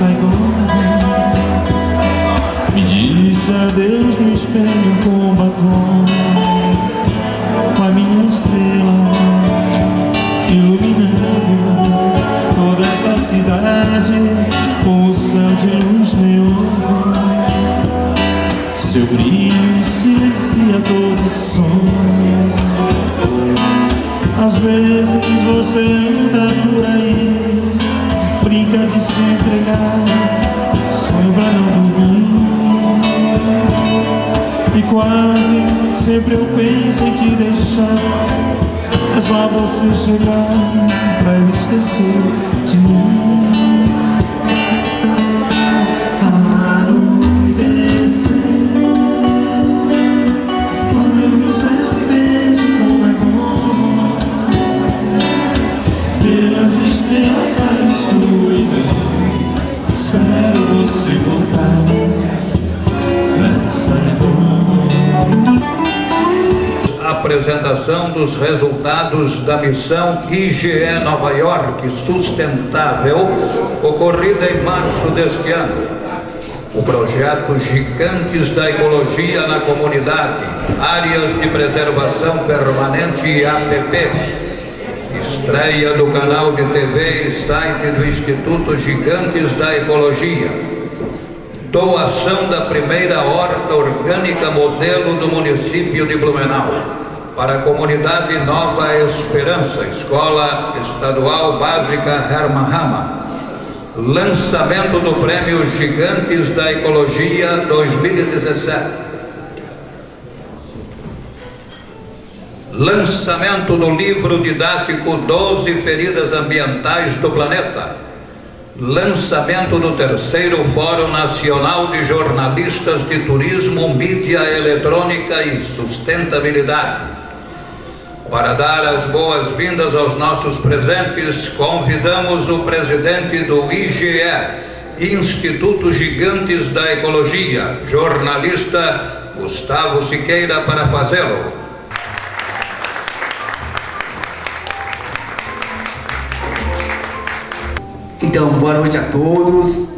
Saigon. Me disse adeus no espelho com batom, com a minha estrela iluminando toda essa cidade com o céu de luz neon. Seu brilho silencia todo som. Às vezes você anda por aí, brinca de se entregar, sonho pra não dormir. E quase sempre eu penso em te deixar. É só você chegar pra eu esquecer de mim. Anoitecer, olho pro céu e vejo como é bom ver as estrelas na escuridão. Espero você voltar pra Saigon. Apresentação dos resultados da missão IGE Nova York Sustentável, ocorrida em março deste ano. O projeto Gigantes da Ecologia na Comunidade, Áreas de Preservação Permanente e APP. Estreia do canal de TV e site do Instituto Gigantes da Ecologia. Doação da primeira horta orgânica modelo do município de Blumenau para a comunidade Nova Esperança, Escola Estadual Básica Hermann Hammer. Lançamento do Prêmio Gigantes da Ecologia 2017. Lançamento do livro didático 12 Feridas Ambientais do Planeta. Lançamento do terceiro Fórum Nacional de Jornalistas de Turismo, Mídia Eletrônica e Sustentabilidade. Para dar as boas-vindas aos nossos presentes, convidamos o presidente do IGE, Instituto Gigantes da Ecologia, jornalista Gustavo Siqueira, para fazê-lo. Então, boa noite a todos.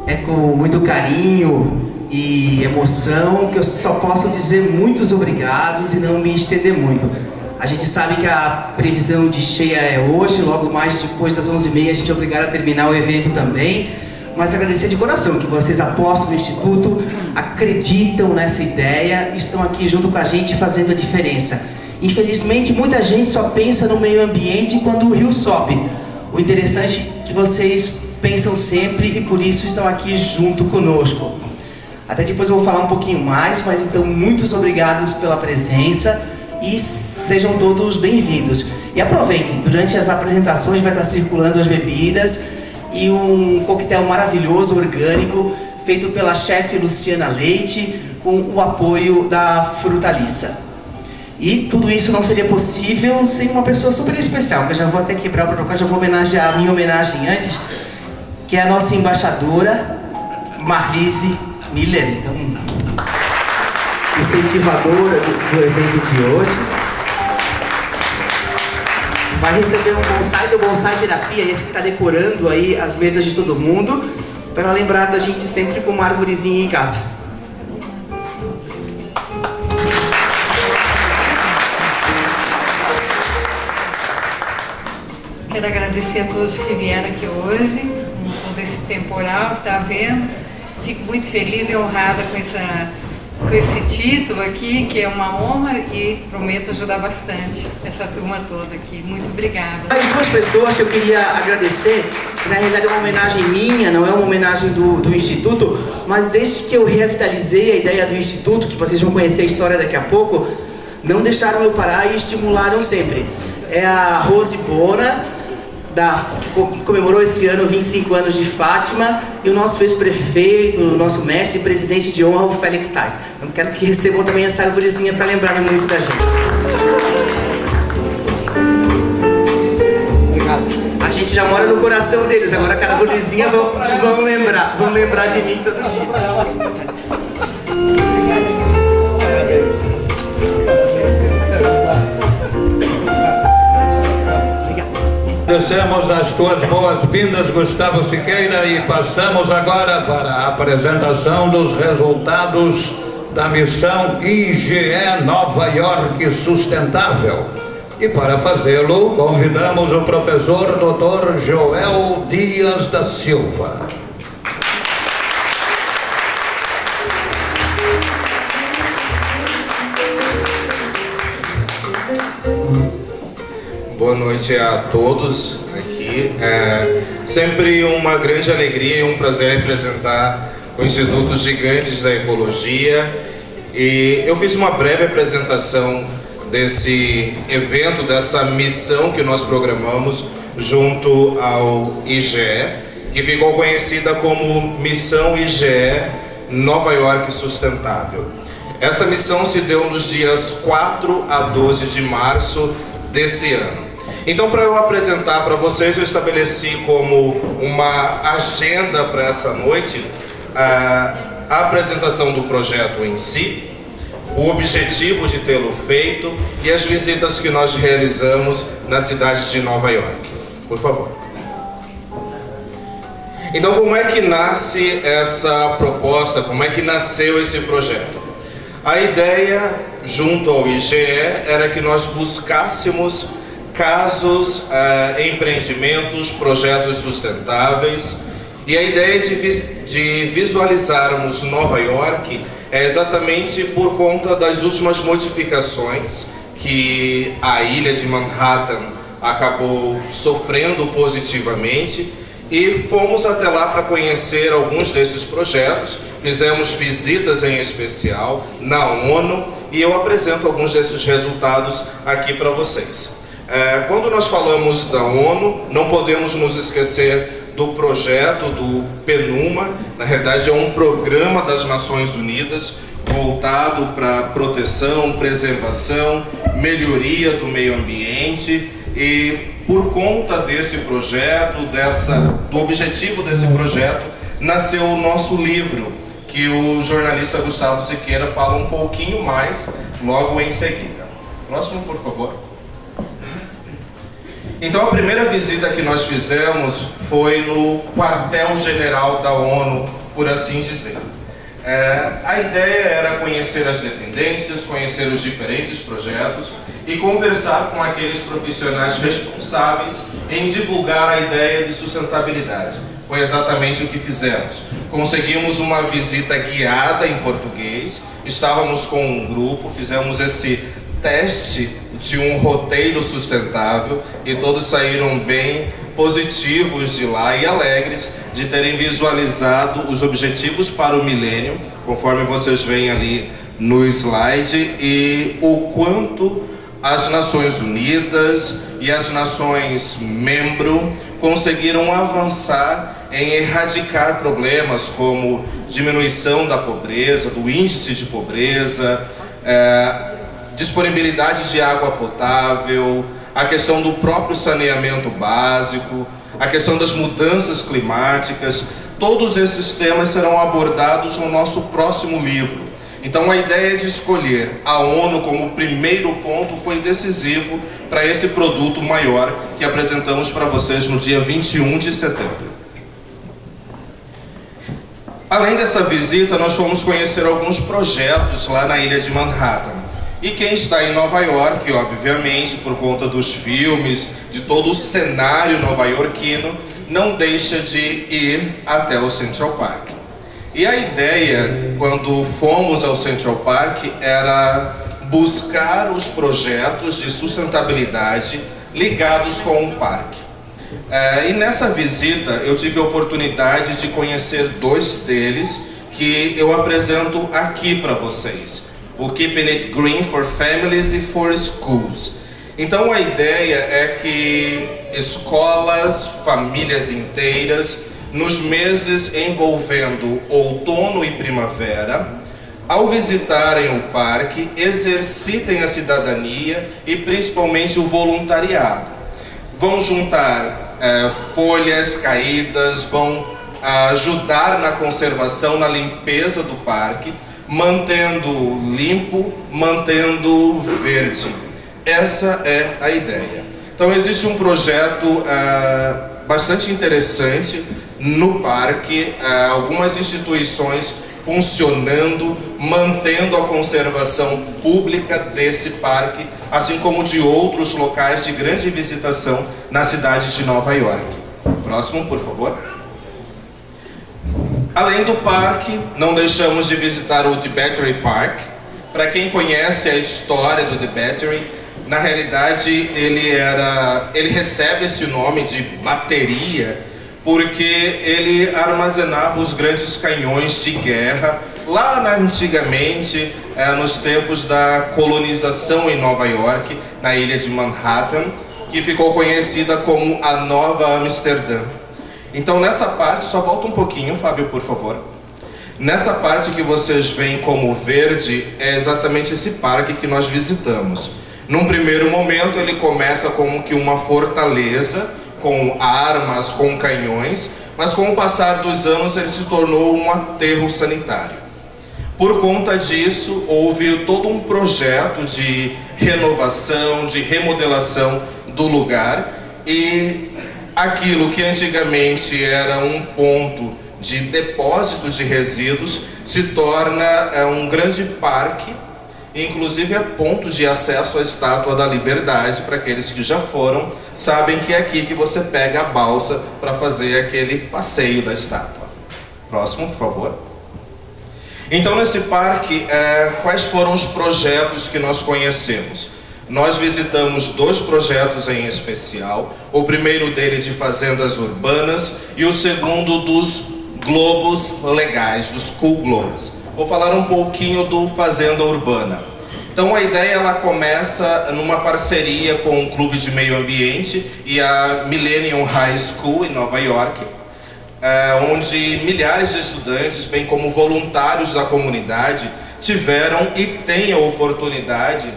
É com muito carinho e emoção que eu só posso dizer muitos obrigados e não me estender muito. A gente sabe que a previsão de cheia é hoje, logo mais depois das 11h30 a gente é obrigado a terminar o evento também. Mas agradecer de coração que vocês apostam no Instituto, acreditam nessa ideia e estão aqui junto com a gente fazendo a diferença. Infelizmente, muita gente só pensa no meio ambiente quando o rio sobe. O interessante é que vocês pensam sempre e por isso estão aqui junto conosco. Até depois eu vou falar um pouquinho mais, mas então muitos obrigados pela presença e sejam todos bem-vindos. E aproveitem, durante as apresentações vai estar circulando as bebidas e um coquetel maravilhoso, orgânico, feito pela chefe Luciana Leite, com o apoio da Frutaliça. E tudo isso não seria possível sem uma pessoa super especial, que eu já vou até quebrar o protocolo, já vou homenagear a minha homenagem antes, que é a nossa embaixadora, Marlise Miller, então, incentivadora do evento de hoje. Vai receber um bonsai do Bonsai Terapia, esse que está decorando aí as mesas de todo mundo, para lembrar da gente sempre com uma arvorezinha em casa. Quero agradecer a todos que vieram aqui hoje, com todo esse temporal que está havendo. Fico muito feliz e honrada com esse título aqui, que é uma honra e prometo ajudar bastante essa turma toda aqui. Muito obrigada. Mais duas pessoas que eu queria agradecer, que na realidade é uma homenagem minha, não é uma homenagem do Instituto, mas desde que eu revitalizei a ideia do Instituto, que vocês vão conhecer a história daqui a pouco, não deixaram eu parar e estimularam sempre. É a Rose Bona, que comemorou esse ano 25 anos de Fátima, e o nosso ex-prefeito, o nosso mestre e presidente de honra, o Félix Tais. Eu quero que recebam também essa arvorezinha para lembrarem muito da gente. A gente já mora no coração deles, agora cada arvorezinha vão lembrar de mim todo dia. Dessemos as tuas boas-vindas, Gustavo Siqueira, e passamos agora para a apresentação dos resultados da missão IGE Nova York Sustentável. E para fazê-lo, convidamos o professor Dr. Joel Dias da Silva. Boa noite a todos aqui. É sempre uma grande alegria e um prazer representar o Instituto Gigantes da Ecologia. E eu fiz uma breve apresentação desse evento, dessa missão que nós programamos junto ao IGE, que ficou conhecida como Missão IGE Nova York Sustentável. Essa missão se deu nos dias 4 a 12 de março desse ano. Então, para eu apresentar para vocês, eu estabeleci como uma agenda para essa noite a apresentação do projeto em si, o objetivo de tê-lo feito e as visitas que nós realizamos na cidade de Nova York. Por favor. Então, como é que nasce essa proposta? Como é que nasceu esse projeto? A ideia, junto ao IGE, era que nós buscássemos casos, empreendimentos, projetos sustentáveis, e a ideia de visualizarmos Nova York é exatamente por conta das últimas modificações que a ilha de Manhattan acabou sofrendo positivamente, e fomos até lá para conhecer alguns desses projetos. Fizemos visitas em especial na ONU e eu apresento alguns desses resultados aqui para vocês. Quando nós falamos da ONU, não podemos nos esquecer do projeto do PNUMA. Na realidade, é um programa das Nações Unidas voltado para proteção, preservação, melhoria do meio ambiente. E por conta desse projeto, do objetivo desse projeto, nasceu o nosso livro, que o jornalista Gustavo Siqueira fala um pouquinho mais logo em seguida. Próximo, por favor. Então, a primeira visita que nós fizemos foi no quartel-general da ONU, por assim dizer. A ideia era conhecer as dependências, conhecer os diferentes projetos e conversar com aqueles profissionais responsáveis em divulgar a ideia de sustentabilidade. Foi exatamente o que fizemos. Conseguimos uma visita guiada em português, estávamos com um grupo, fizemos esse teste de um roteiro sustentável e todos saíram bem positivos de lá e alegres de terem visualizado os objetivos para o milênio, conforme vocês veem ali no slide, e o quanto as Nações Unidas e as nações membro conseguiram avançar em erradicar problemas como diminuição da pobreza, do índice de pobreza, disponibilidade de água potável, a questão do próprio saneamento básico, a questão das mudanças climáticas. Todos esses temas serão abordados no nosso próximo livro. Então, a ideia de escolher a ONU como primeiro ponto foi decisivo para esse produto maior que apresentamos para vocês no dia 21 de setembro. Além dessa visita, nós fomos conhecer alguns projetos lá na ilha de Manhattan. E quem está em Nova York, obviamente, por conta dos filmes, de todo o cenário nova-iorquino, não deixa de ir até o Central Park. E a ideia, quando fomos ao Central Park, era buscar os projetos de sustentabilidade ligados com o parque. E nessa visita eu tive a oportunidade de conhecer dois deles que eu apresento aqui para vocês. O Keeping It Green for Families e for Schools. Então a ideia é que escolas, famílias inteiras, nos meses envolvendo outono e primavera, ao visitarem o parque, exercitem a cidadania e principalmente o voluntariado. Vão juntar folhas caídas, vão ajudar na conservação, na limpeza do parque, mantendo limpo, mantendo verde. Essa é a ideia. Então existe um projeto bastante interessante no parque, algumas instituições funcionando, mantendo a conservação pública desse parque, assim como de outros locais de grande visitação na cidade de Nova York. Próximo, por favor. Além do parque, não deixamos de visitar o The Battery Park. Para quem conhece a história do The Battery, na realidade ele recebe esse nome de bateria porque ele armazenava os grandes canhões de guerra lá antigamente, nos tempos da colonização em Nova York, na ilha de Manhattan, que ficou conhecida como a Nova Amsterdã. Então nessa parte, só volta um pouquinho, Fábio, por favor. Nessa parte que vocês veem como verde, é exatamente esse parque que nós visitamos. Num primeiro momento ele começa como que uma fortaleza, com armas, com canhões, mas com o passar dos anos ele se tornou um aterro sanitário. Por conta disso, houve todo um projeto de renovação, de remodelação do lugar, e aquilo que antigamente era um ponto de depósito de resíduos se torna um grande parque, inclusive é ponto de acesso à Estátua da Liberdade. Para aqueles que já foram, sabem que é aqui que você pega a balsa para fazer aquele passeio da estátua. Próximo, por favor. Então nesse parque, quais foram os projetos que nós conhecemos? Nós visitamos 2 projetos em especial, o primeiro dele de fazendas urbanas e o segundo dos globos legais, dos Cool Globes. Vou falar um pouquinho do Fazenda Urbana. Então a ideia ela começa numa parceria com o Clube de Meio Ambiente e a Millennium High School em Nova York, onde milhares de estudantes, bem como voluntários da comunidade, tiveram e têm a oportunidade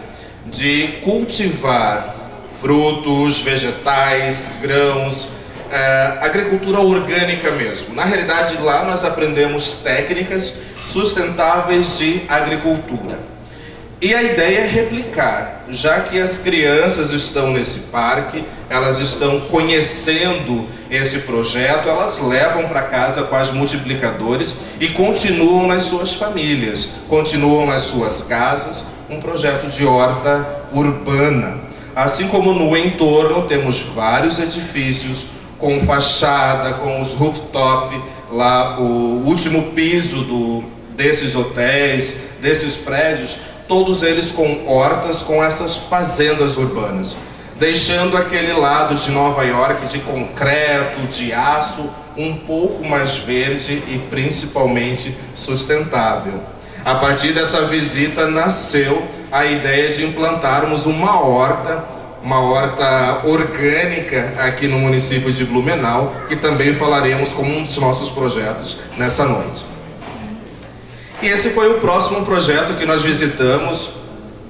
de cultivar frutos, vegetais, grãos, agricultura orgânica mesmo. Na realidade, lá nós aprendemos técnicas sustentáveis de agricultura. E a ideia é replicar, já que as crianças estão nesse parque, elas estão conhecendo esse projeto, elas levam para casa quais multiplicadores e continuam nas suas famílias, continuam nas suas casas, um projeto de horta urbana. Assim como no entorno temos vários edifícios com fachada, com os rooftop, lá o último piso desses hotéis, desses prédios, todos eles com hortas, com essas fazendas urbanas, deixando aquele lado de Nova York de concreto, de aço, um pouco mais verde e principalmente sustentável. A partir dessa visita nasceu a ideia de implantarmos uma horta orgânica aqui no município de Blumenau, que também falaremos como um dos nossos projetos nessa noite. E esse foi o próximo projeto que nós visitamos,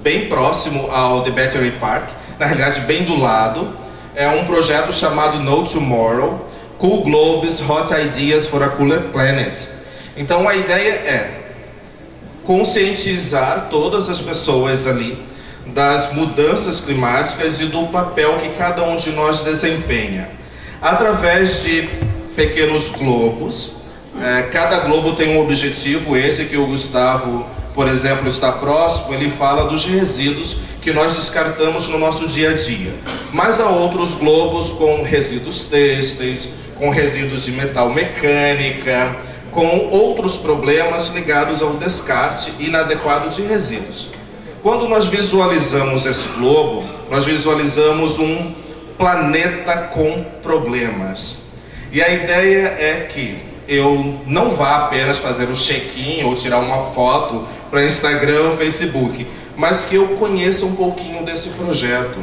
bem próximo ao The Battery Park, na realidade bem do lado. É um projeto chamado No Tomorrow, Cool Globes, Hot Ideas for a Cooler Planet. Então a ideia é conscientizar todas as pessoas ali das mudanças climáticas e do papel que cada um de nós desempenha. Através de pequenos globos, cada globo tem um objetivo. Esse que o Gustavo, por exemplo, está próximo, ele fala dos resíduos que nós descartamos no nosso dia a dia. Mas há outros globos com resíduos têxteis, com resíduos de metal mecânica, com outros problemas ligados ao descarte inadequado de resíduos. Quando nós visualizamos esse globo, nós visualizamos um planeta com problemas. E a ideia é que eu não vá apenas fazer um check-in ou tirar uma foto para Instagram ou Facebook, mas que eu conheça um pouquinho desse projeto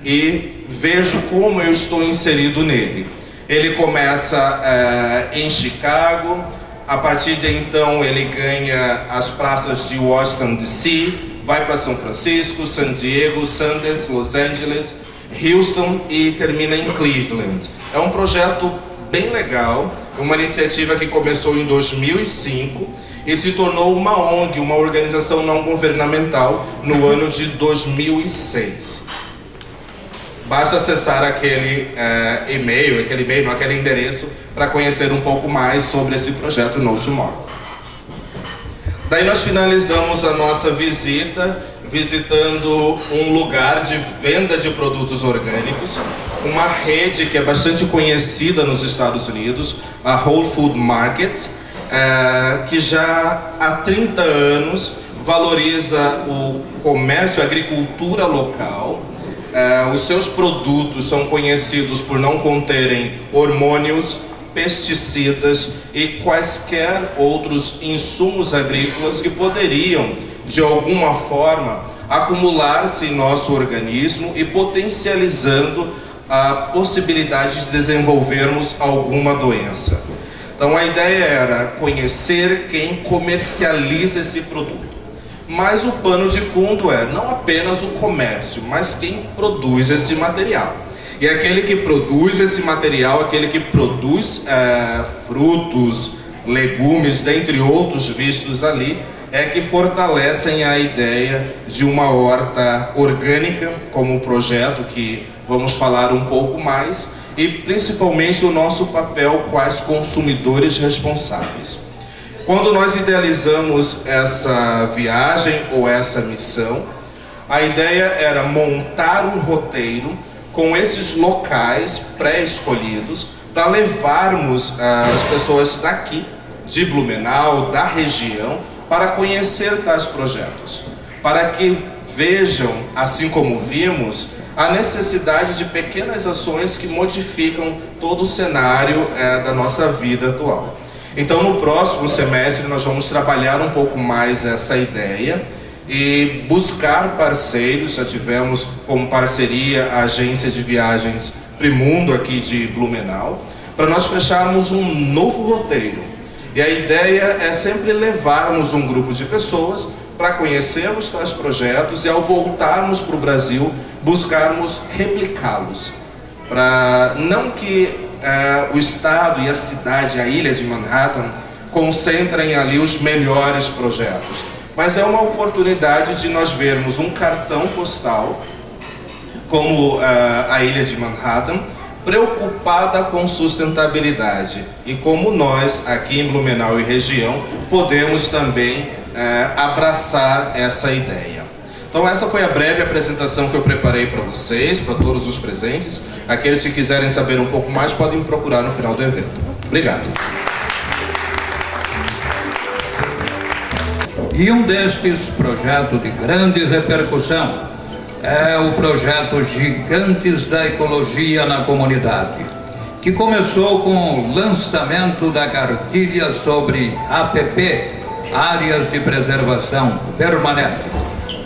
e vejo como eu estou inserido nele. Ele começa em Chicago, a partir de então ele ganha as praças de Washington DC, vai para São Francisco, San Diego, Sundance, Los Angeles, Houston e termina em Cleveland. É um projeto bem legal, uma iniciativa que começou em 2005 e se tornou uma ONG, uma organização não governamental, no ano de 2006. basta acessar aquele aquele endereço para conhecer um pouco mais sobre esse projeto No Tomorrow. Daí nós finalizamos a nossa visita visitando um lugar de venda de produtos orgânicos, uma rede que é bastante conhecida nos Estados Unidos, a Whole Food Markets, que já há 30 anos valoriza o comércio, a agricultura local. Os seus produtos são conhecidos por não conterem hormônios, pesticidas e quaisquer outros insumos agrícolas que poderiam, de alguma forma, acumular-se em nosso organismo e potencializando a possibilidade de desenvolvermos alguma doença. Então a ideia era conhecer quem comercializa esse produto. Mas o pano de fundo é não apenas o comércio, mas quem produz esse material. E aquele que produz esse material, aquele que produz frutos, legumes, dentre outros vistos ali, é que fortalecem a ideia de uma horta orgânica, como o projeto que vamos falar um pouco mais, e principalmente o nosso papel quais consumidores responsáveis. Quando nós idealizamos essa viagem ou essa missão, a ideia era montar um roteiro com esses locais pré-escolhidos para levarmos as pessoas daqui, de Blumenau, da região, para conhecer tais projetos, para que vejam, assim como vimos, a necessidade de pequenas ações que modificam todo o cenário da nossa vida atual. Então, no próximo semestre, nós vamos trabalhar um pouco mais essa ideia e buscar parceiros. Já tivemos como parceria a agência de viagens Primundo aqui de Blumenau, para nós fecharmos um novo roteiro. E a ideia é sempre levarmos um grupo de pessoas para conhecermos tais projetos e, ao voltarmos para o Brasil, buscarmos replicá-los. Para não que o estado e a cidade, a ilha de Manhattan, concentrem ali os melhores projetos, mas é uma oportunidade de nós vermos um cartão postal como a ilha de Manhattan, preocupada com sustentabilidade, e como nós aqui em Blumenau e região podemos também abraçar essa ideia. Então essa foi a breve apresentação que eu preparei para vocês, para todos os presentes. Aqueles que quiserem saber um pouco mais podem me procurar no final do evento. Obrigado. E um destes projetos de grande repercussão é o projeto Gigantes da Ecologia na Comunidade, que começou com o lançamento da cartilha sobre APP, Áreas de Preservação Permanente.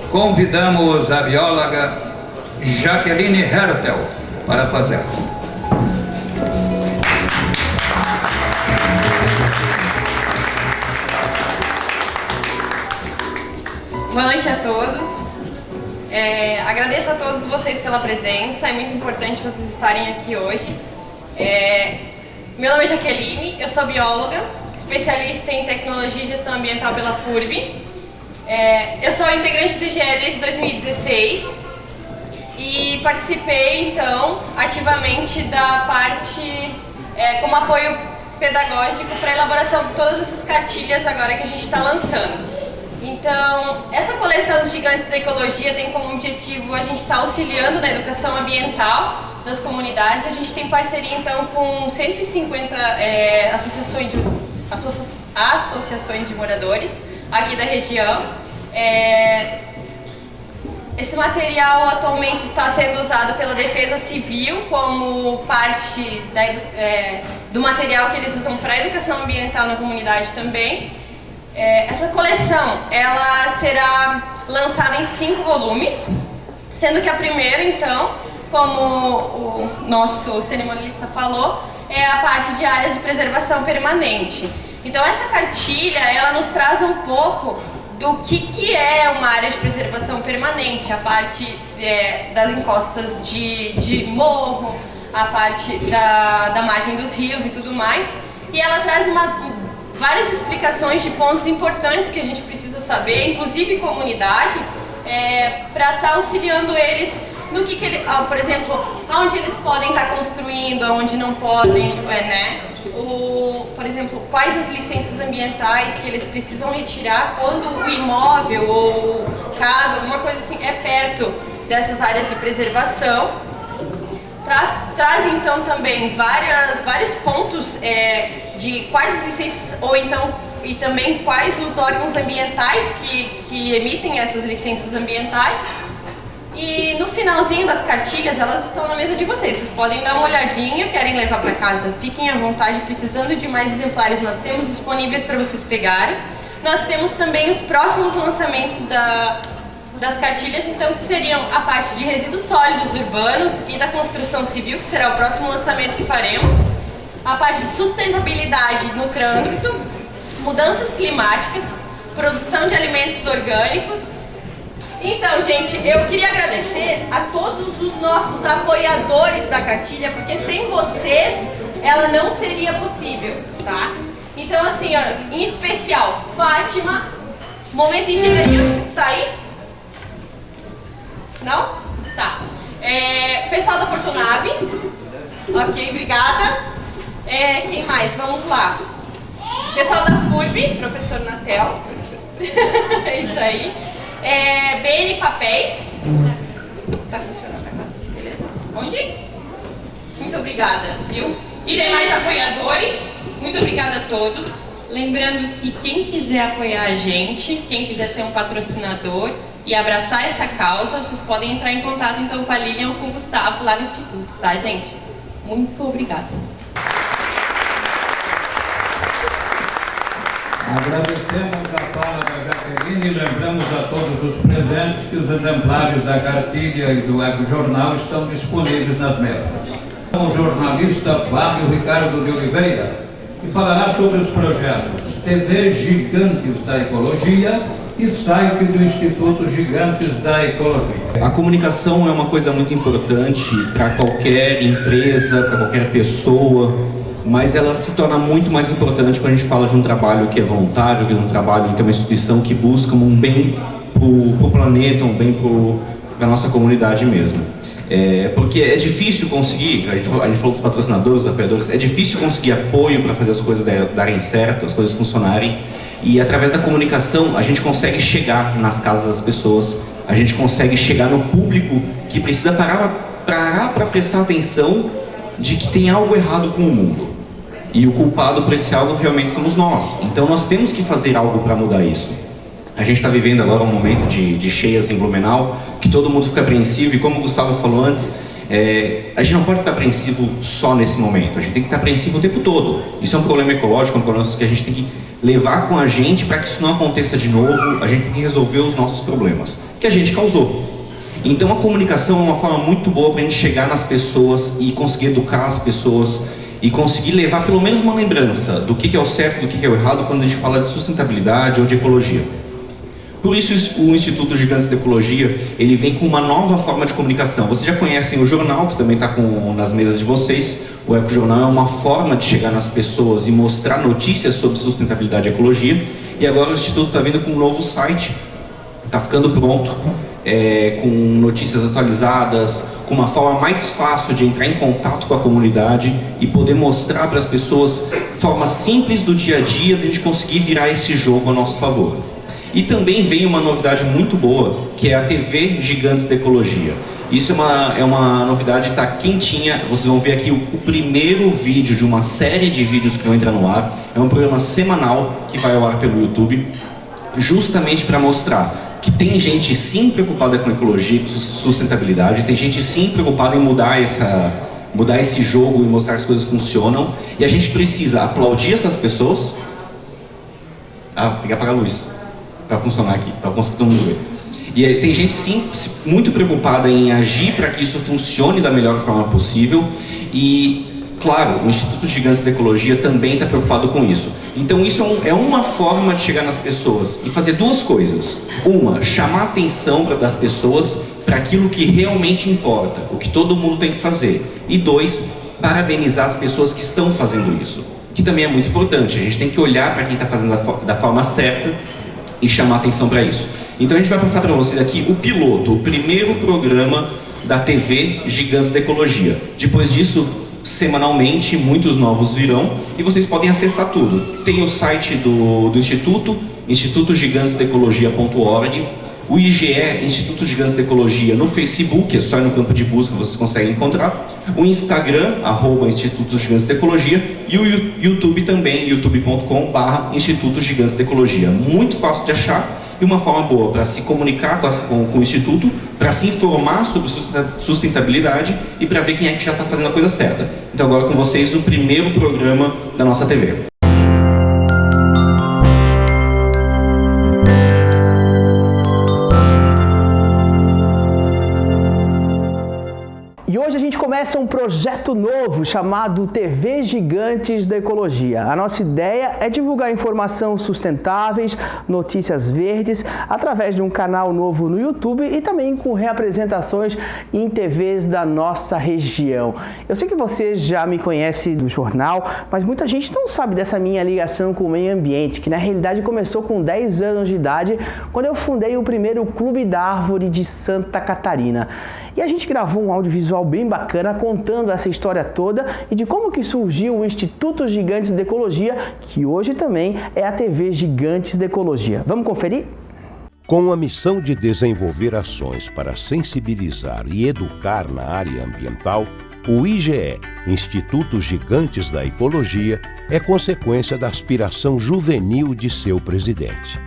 Convidamos a bióloga Jaqueline Hertel para fazer. Boa noite a todos. Agradeço a todos vocês pela presença, é muito importante vocês estarem aqui hoje. Meu nome é Jaqueline, eu sou bióloga, especialista em tecnologia e gestão ambiental pela FURB. Eu sou integrante do IGE desde 2016 e participei então ativamente da parte como apoio pedagógico para a elaboração de todas essas cartilhas agora que a gente está lançando. Então, essa coleção de Gigantes da Ecologia tem como objetivo a gente estar auxiliando na educação ambiental das comunidades. A gente tem parceria então com 150 associações de moradores aqui da região. Esse material atualmente está sendo usado pela Defesa Civil como parte do material que eles usam para a educação ambiental na comunidade também. Essa coleção ela será lançada em 5 volumes, sendo que a primeira, então, como o nosso cerimonialista falou, é a parte de áreas de preservação permanente. Então essa cartilha ela nos traz um pouco do que é uma área de preservação permanente, a parte das encostas de morro, a parte da margem dos rios e tudo mais, e ela traz várias explicações de pontos importantes que a gente precisa saber, inclusive comunidade, para estar auxiliando eles no que ele, por exemplo, onde eles podem estar construindo, onde não podem, né? Por exemplo, quais as licenças ambientais que eles precisam retirar quando o imóvel ou casa, alguma coisa assim, é perto dessas áreas de preservação. Traz então também vários pontos de quais as licenças, ou então, e também quais os órgãos ambientais que emitem essas licenças ambientais. E no finalzinho das cartilhas, elas estão na mesa de vocês. Vocês podem dar uma olhadinha, querem levar para casa, fiquem à vontade. Precisando de mais exemplares, nós temos disponíveis para vocês pegarem. Nós temos também os próximos lançamentos das cartilhas, então, que seriam a parte de resíduos sólidos urbanos e da construção civil, que será o próximo lançamento que faremos. A parte de sustentabilidade no trânsito, mudanças climáticas, produção de alimentos orgânicos. Então, gente, eu queria agradecer a todos os nossos apoiadores da cartilha, porque sem vocês ela não seria possível, tá? Então, assim, ó, em especial, Fátima, Momento Engenharia, tá aí? Não? Tá. Pessoal da Portunave, ok, obrigada. Quem mais? Vamos lá. Pessoal da FURB, professor Natel, é isso aí. BN Papéis. Tá funcionando agora, beleza? Onde? Muito obrigada, viu? E demais apoiadores, muito obrigada a todos. Lembrando que quem quiser apoiar a gente, quem quiser ser um patrocinador e abraçar essa causa, vocês podem entrar em contato então com a Lilian ou com o Gustavo lá no Instituto, tá, gente? Muito obrigada. Agradecemos a fala da Jaqueline e lembramos a todos os presentes que os exemplares da cartilha e do Ecojornal estão disponíveis nas mesas. O jornalista Flávio Ricardo de Oliveira, que falará sobre os projetos TV Gigantes da Ecologia e site do Instituto Gigantes da Ecologia. A comunicação é uma coisa muito importante para qualquer empresa, para qualquer pessoa, mas ela se torna muito mais importante quando a gente fala de um trabalho que é voluntário, de um trabalho que é uma instituição que busca um bem para o planeta, um bem para a nossa comunidade mesmo. Porque é difícil conseguir, a gente falou dos patrocinadores, dos apoiadores, é difícil conseguir apoio para fazer as coisas darem certo, as coisas funcionarem, e através da comunicação a gente consegue chegar nas casas das pessoas, a gente consegue chegar no público que precisa parar para prestar atenção de que tem algo errado com o mundo. E o culpado por esse algo realmente somos nós. Então nós temos que fazer algo para mudar isso. A gente está vivendo agora um momento de cheias em Blumenau, que todo mundo fica apreensivo, e como o Gustavo falou antes, a gente não pode ficar apreensivo só nesse momento, a gente tem que estar apreensivo o tempo todo. Isso é um problema ecológico, é um problema que a gente tem que levar com a gente para que isso não aconteça de novo. A gente tem que resolver os nossos problemas, que a gente causou. Então a comunicação é uma forma muito boa para a gente chegar nas pessoas e conseguir educar as pessoas e conseguir levar pelo menos uma lembrança do que é o certo, do que é o errado quando a gente fala de sustentabilidade ou de ecologia. Por isso o Instituto Gigantes da Ecologia, ele vem com uma nova forma de comunicação. Vocês já conhecem o jornal, que também está nas mesas de vocês. O Ecojornal é uma forma de chegar nas pessoas e mostrar notícias sobre sustentabilidade e ecologia. E agora o Instituto está vindo com um novo site, está ficando pronto, com notícias atualizadas, com uma forma mais fácil de entrar em contato com a comunidade e poder mostrar para as pessoas formas simples do dia a dia de a gente conseguir virar esse jogo a nosso favor. E também vem uma novidade muito boa, que é a TV Gigantes da Ecologia. Isso é uma novidade que está quentinha. Vocês vão ver aqui o primeiro vídeo de uma série de vídeos que vão entrar no ar. É um programa semanal que vai ao ar pelo YouTube, justamente para mostrar que tem gente sim preocupada com ecologia, com sustentabilidade, tem gente sim preocupada em mudar esse jogo e mostrar que as coisas funcionam. E a gente precisa aplaudir essas pessoas. Tem que apagar a luz para funcionar aqui, para conseguir todo mundo ver. E tem gente sim muito preocupada em agir para que isso funcione da melhor forma possível. E, claro, o Instituto Gigantes da Ecologia também está preocupado com isso. Então isso é uma forma de chegar nas pessoas e fazer duas coisas. Uma, chamar a atenção das pessoas para aquilo que realmente importa, o que todo mundo tem que fazer. E dois, parabenizar as pessoas que estão fazendo isso, que também é muito importante. A gente tem que olhar para quem está fazendo da forma certa e chamar atenção para isso. Então a gente vai passar para vocês aqui o piloto, o primeiro programa da TV Gigantes da Ecologia. Depois disso, semanalmente, muitos novos virão e vocês podem acessar tudo. Tem o site do Instituto, institutogigantesdaecologia.org, o IGE, Instituto Gigantes da Ecologia, no Facebook, é só ir no campo de busca vocês conseguem encontrar, o Instagram, @Instituto Gigantes da Ecologia, e o YouTube também, youtube.com/Instituto Gigantes da Ecologia. Muito fácil de achar e uma forma boa para se comunicar com o Instituto, para se informar sobre sustentabilidade e para ver quem é que já está fazendo a coisa certa. Então agora com vocês o primeiro programa da nossa TV. E hoje a gente começa um projeto novo chamado TV Gigantes da Ecologia. A nossa ideia é divulgar informação sustentáveis, notícias verdes, através de um canal novo no YouTube e também com reapresentações em TVs da nossa região. Eu sei que você já me conhece do jornal, mas muita gente não sabe dessa minha ligação com o meio ambiente, que na realidade começou com 10 anos de idade, quando eu fundei o primeiro Clube da Árvore de Santa Catarina. E a gente gravou um audiovisual bem bacana contando essa história toda e de como que surgiu o Instituto Gigantes da Ecologia, que hoje também é a TV Gigantes da Ecologia. Vamos conferir? Com a missão de desenvolver ações para sensibilizar e educar na área ambiental, o IGE, Instituto Gigantes da Ecologia, é consequência da aspiração juvenil de seu presidente.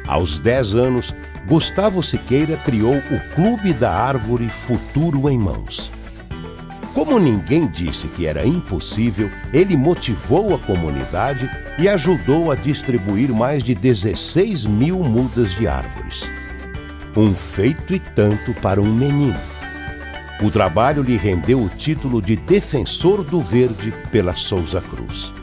Aos 10 anos, Gustavo Siqueira criou o Clube da Árvore Futuro em Mãos. Como ninguém disse que era impossível, ele motivou a comunidade e ajudou a distribuir mais de 16 mil mudas de árvores. Um feito e tanto para um menino. O trabalho lhe rendeu o título de Defensor do Verde pela Souza Cruz.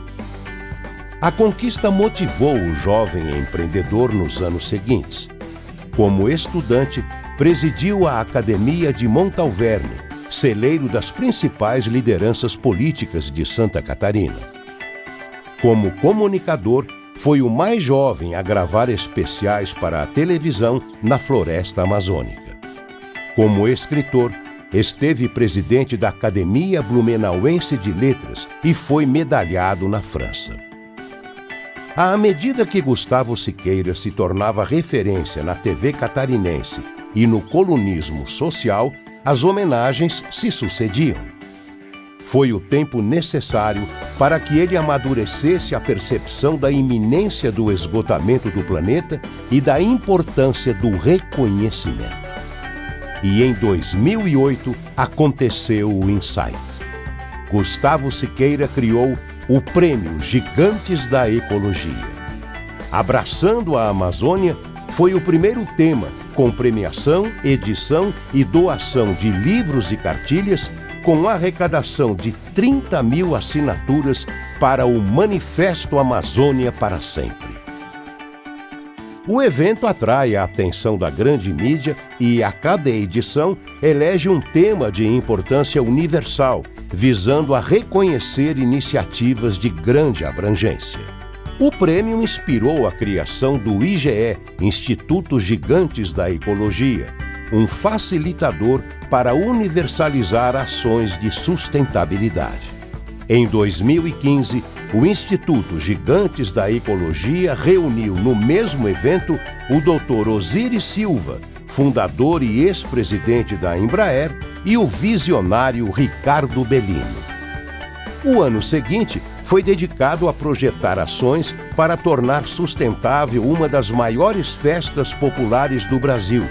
A conquista motivou o jovem empreendedor nos anos seguintes. Como estudante, presidiu a Academia de Montalverne, celeiro das principais lideranças políticas de Santa Catarina. Como comunicador, foi o mais jovem a gravar especiais para a televisão na Floresta Amazônica. Como escritor, esteve presidente da Academia Blumenauense de Letras e foi medalhado na França. À medida que Gustavo Siqueira se tornava referência na TV catarinense e no colunismo social, as homenagens se sucediam. Foi o tempo necessário para que ele amadurecesse a percepção da iminência do esgotamento do planeta e da importância do reconhecimento. E em 2008 aconteceu o insight. Gustavo Siqueira criou o Prêmio Gigantes da Ecologia. Abraçando a Amazônia foi o primeiro tema, com premiação, edição e doação de livros e cartilhas, com arrecadação de 30 mil assinaturas para o Manifesto Amazônia para Sempre. O evento atrai a atenção da grande mídia e, a cada edição, elege um tema de importância universal, visando a reconhecer iniciativas de grande abrangência. O prêmio inspirou a criação do IGE, Instituto Gigantes da Ecologia, um facilitador para universalizar ações de sustentabilidade. Em 2015, o Instituto Gigantes da Ecologia reuniu no mesmo evento o Dr. Osiris Silva, fundador e ex-presidente da Embraer, e o visionário Ricardo Bellino. O ano seguinte foi dedicado a projetar ações para tornar sustentável uma das maiores festas populares do Brasil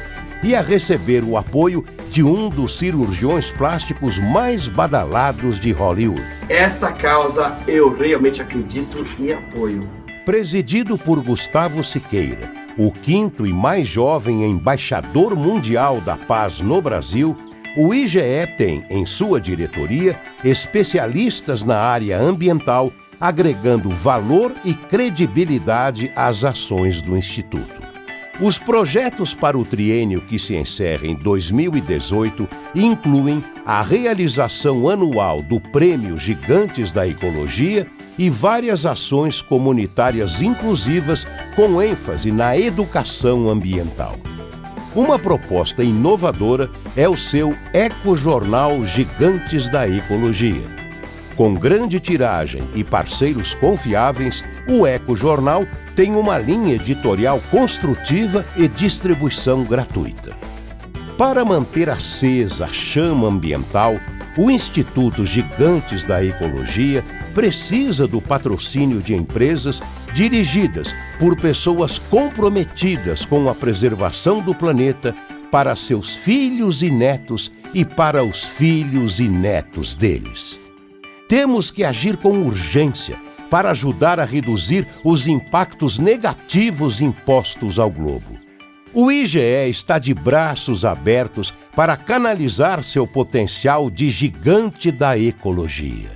e a receber o apoio de um dos cirurgiões plásticos mais badalados de Hollywood. Esta causa eu realmente acredito e apoio. Presidido por Gustavo Siqueira, o quinto e mais jovem embaixador mundial da paz no Brasil, o IGE tem, em sua diretoria, especialistas na área ambiental, agregando valor e credibilidade às ações do Instituto. Os projetos para o triênio que se encerra em 2018 incluem a realização anual do Prêmio Gigantes da Ecologia e várias ações comunitárias inclusivas com ênfase na educação ambiental. Uma proposta inovadora é o seu ecojornal Gigantes da Ecologia. Com grande tiragem e parceiros confiáveis, o ecojornal tem uma linha editorial construtiva e distribuição gratuita. Para manter acesa a chama ambiental, o Instituto Gigantes da Ecologia precisa do patrocínio de empresas dirigidas por pessoas comprometidas com a preservação do planeta para seus filhos e netos e para os filhos e netos deles. Temos que agir com urgência para ajudar a reduzir os impactos negativos impostos ao globo. O IGE está de braços abertos para canalizar seu potencial de gigante da ecologia.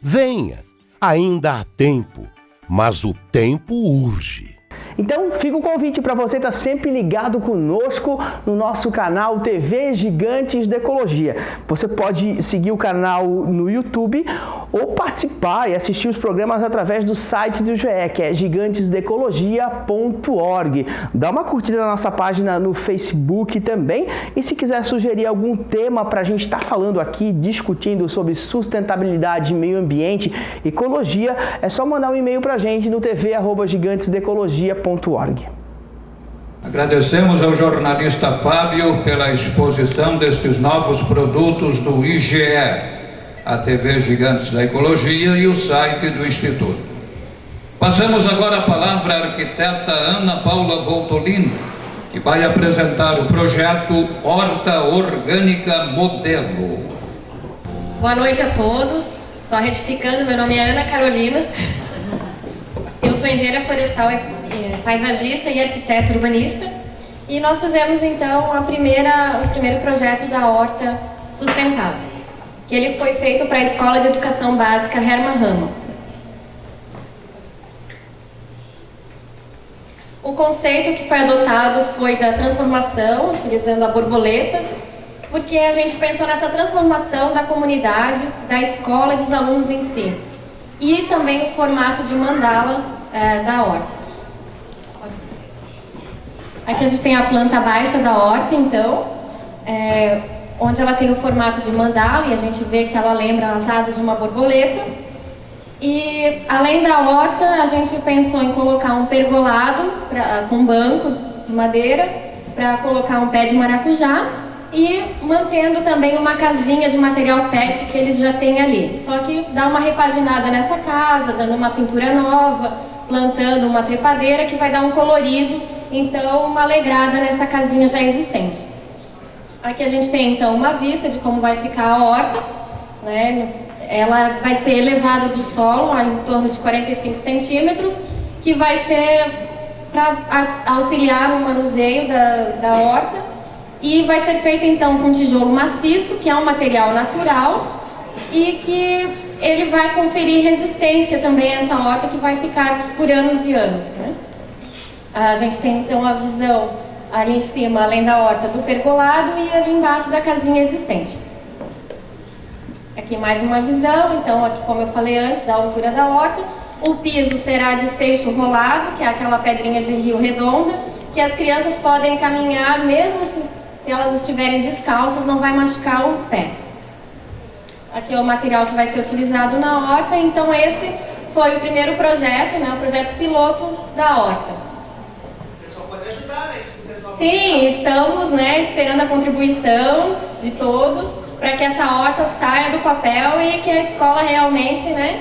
Venha, ainda há tempo, mas o tempo urge. Então fica o convite para você estar sempre ligado conosco no nosso canal TV Gigantes da Ecologia. Você pode seguir o canal no YouTube ou participar e assistir os programas através do site do GE, que é gigantesdaecologia.org. Dá uma curtida na nossa página no Facebook também, e se quiser sugerir algum tema para a gente estar falando aqui, discutindo sobre sustentabilidade, meio ambiente, ecologia, é só mandar um e-mail para a gente no tv@gigantesdaecologia.org. Agradecemos ao jornalista Fábio pela exposição destes novos produtos do IGE, a TV Gigantes da Ecologia e o site do Instituto. Passamos agora a palavra à arquiteta Ana Paula Voltolini, que vai apresentar o projeto Horta Orgânica Modelo. Boa noite a todos. Só retificando, meu nome é Ana Carolina. Eu sou engenheira florestal, paisagista e arquiteta urbanista. E nós fizemos então o primeiro projeto da Horta Sustentável, que ele foi feito para a Escola de Educação Básica Hermann Rama. O conceito que foi adotado foi da transformação, utilizando a borboleta, porque a gente pensou nessa transformação da comunidade, da escola e dos alunos em si. E também o formato de mandala da horta. Aqui a gente tem a planta baixa da horta, então, onde ela tem o formato de mandala, e a gente vê que ela lembra as asas de uma borboleta. E além da horta, a gente pensou em colocar um pergolado com banco de madeira, para colocar um pé de maracujá, e mantendo também uma casinha de material PET que eles já têm ali. Só que dá uma repaginada nessa casa, dando uma pintura nova, plantando uma trepadeira que vai dar um colorido, então uma alegrada nessa casinha já existente. Aqui a gente tem então uma vista de como vai ficar a horta, né? Ela vai ser elevada do solo a em torno de 45 centímetros, que vai ser para auxiliar no manuseio da horta. E vai ser feito então com tijolo maciço, que é um material natural, e que ele vai conferir resistência também a essa horta, que vai ficar por anos e anos, né? A gente tem então a visão ali em cima, além da horta, do pergolado, e ali embaixo da casinha existente. Aqui mais uma visão, então aqui, como eu falei antes, da altura da horta. O piso será de seixo rolado, que é aquela pedrinha de rio redonda, que as crianças podem caminhar, mesmo se elas estiverem descalças, não vai machucar o pé. Aqui é o material que vai ser utilizado na horta. Então esse foi o primeiro projeto, né, o projeto piloto da horta. O pessoal pode ajudar, né? Sim, estamos, né, esperando a contribuição de todos para que essa horta saia do papel e que a escola realmente, né,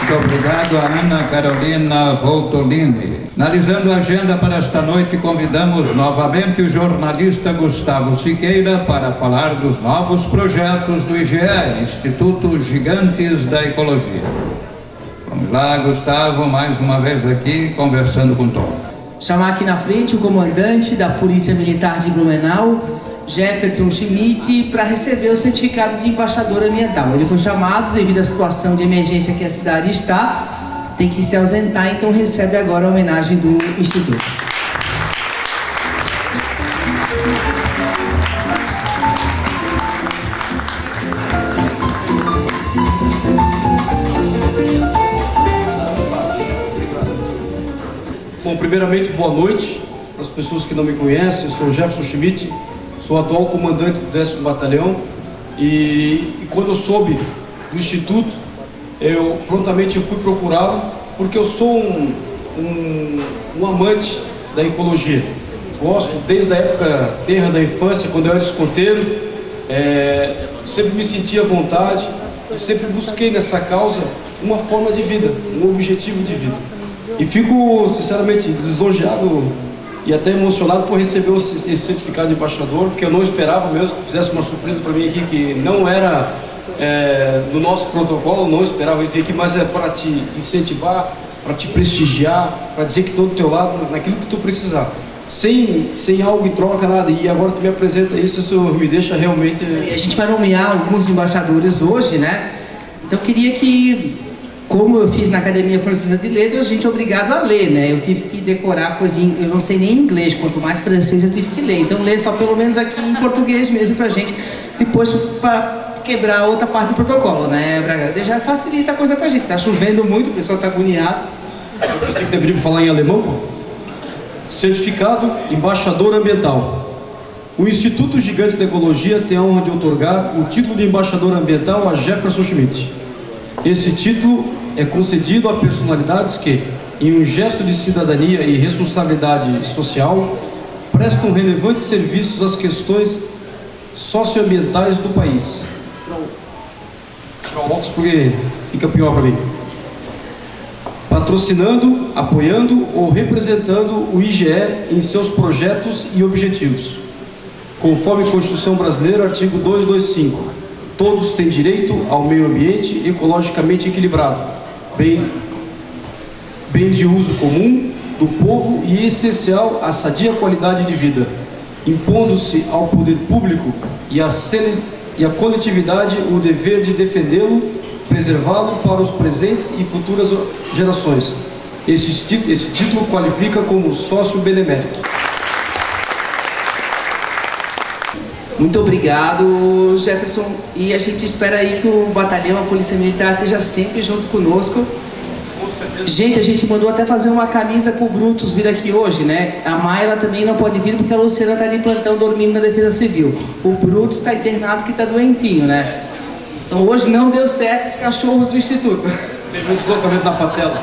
Muito obrigado a Ana Carolina Voltolini. Analisando a agenda para esta noite, convidamos novamente o jornalista Gustavo Siqueira para falar dos novos projetos do IGE, Instituto Gigantes da Ecologia. Vamos lá, Gustavo, mais uma vez aqui, conversando com Tom. Chamar aqui na frente o comandante da Polícia Militar de Blumenau, Jefferson Schmidt, para receber o certificado de embaixador ambiental. Ele foi chamado devido à situação de emergência que a cidade está, tem que se ausentar, então recebe agora a homenagem do Instituto. Bom, primeiramente, boa noite para as pessoas que não me conhecem. Eu sou o Jefferson Schmidt, sou atual comandante do 10º Batalhão e quando eu soube do Instituto, eu prontamente fui procurá-lo porque eu sou um amante da ecologia. Gosto desde a época terra da infância, quando eu era escoteiro, sempre me senti à vontade e sempre busquei nessa causa uma forma de vida, um objetivo de vida. E fico sinceramente lisonjeado e até emocionado por receber esse certificado de embaixador, que eu não esperava mesmo que fizesse uma surpresa para mim aqui, que não era no nosso protocolo, não esperava vir aqui, mas é para te incentivar, para te prestigiar, para dizer que estou do teu lado naquilo que tu precisar. Sem algo em troca, nada. E agora tu me apresenta isso me deixa realmente... A gente vai nomear alguns embaixadores hoje, né? Então eu queria que, como eu fiz na Academia Francesa de Letras, a gente é obrigado a ler, né? Eu tive que decorar coisinha, eu não sei nem inglês, quanto mais francês eu tive que ler. Então ler só pelo menos aqui em português mesmo pra gente, depois para quebrar outra parte do protocolo, né, Braga? Já facilita a coisa pra gente. Tá chovendo muito, o pessoal tá agoniado. Eu pensei que deveria falar em alemão, pô. Certificado Embaixador Ambiental. O Instituto Gigantes da Ecologia tem a honra de outorgar o título de Embaixador Ambiental a Jefferson Schmidt. Esse título é concedido a personalidades que, em um gesto de cidadania e responsabilidade social, prestam relevantes serviços às questões socioambientais do país. Tirar o óculos porque fica pior para mim. Patrocinando, apoiando ou representando o IGE em seus projetos e objetivos. Conforme a Constituição Brasileira, artigo 225, todos têm direito ao meio ambiente ecologicamente equilibrado, bem de uso comum do povo e essencial à sadia qualidade de vida, impondo-se ao poder público e à coletividade o dever de defendê-lo, preservá-lo para os presentes e futuras gerações. Esse título qualifica como sócio benemérito. Muito obrigado, Jefferson. E a gente espera aí que o batalhão, a Polícia Militar esteja sempre junto conosco. Gente, a gente mandou até fazer uma camisa pro Brutus vir aqui hoje, né? A Mayra também não pode vir porque a Luciana está de plantão dormindo na Defesa Civil. O Brutus está internado porque está doentinho, né? Então hoje não deu certo os cachorros do Instituto. Teve um deslocamento na patela.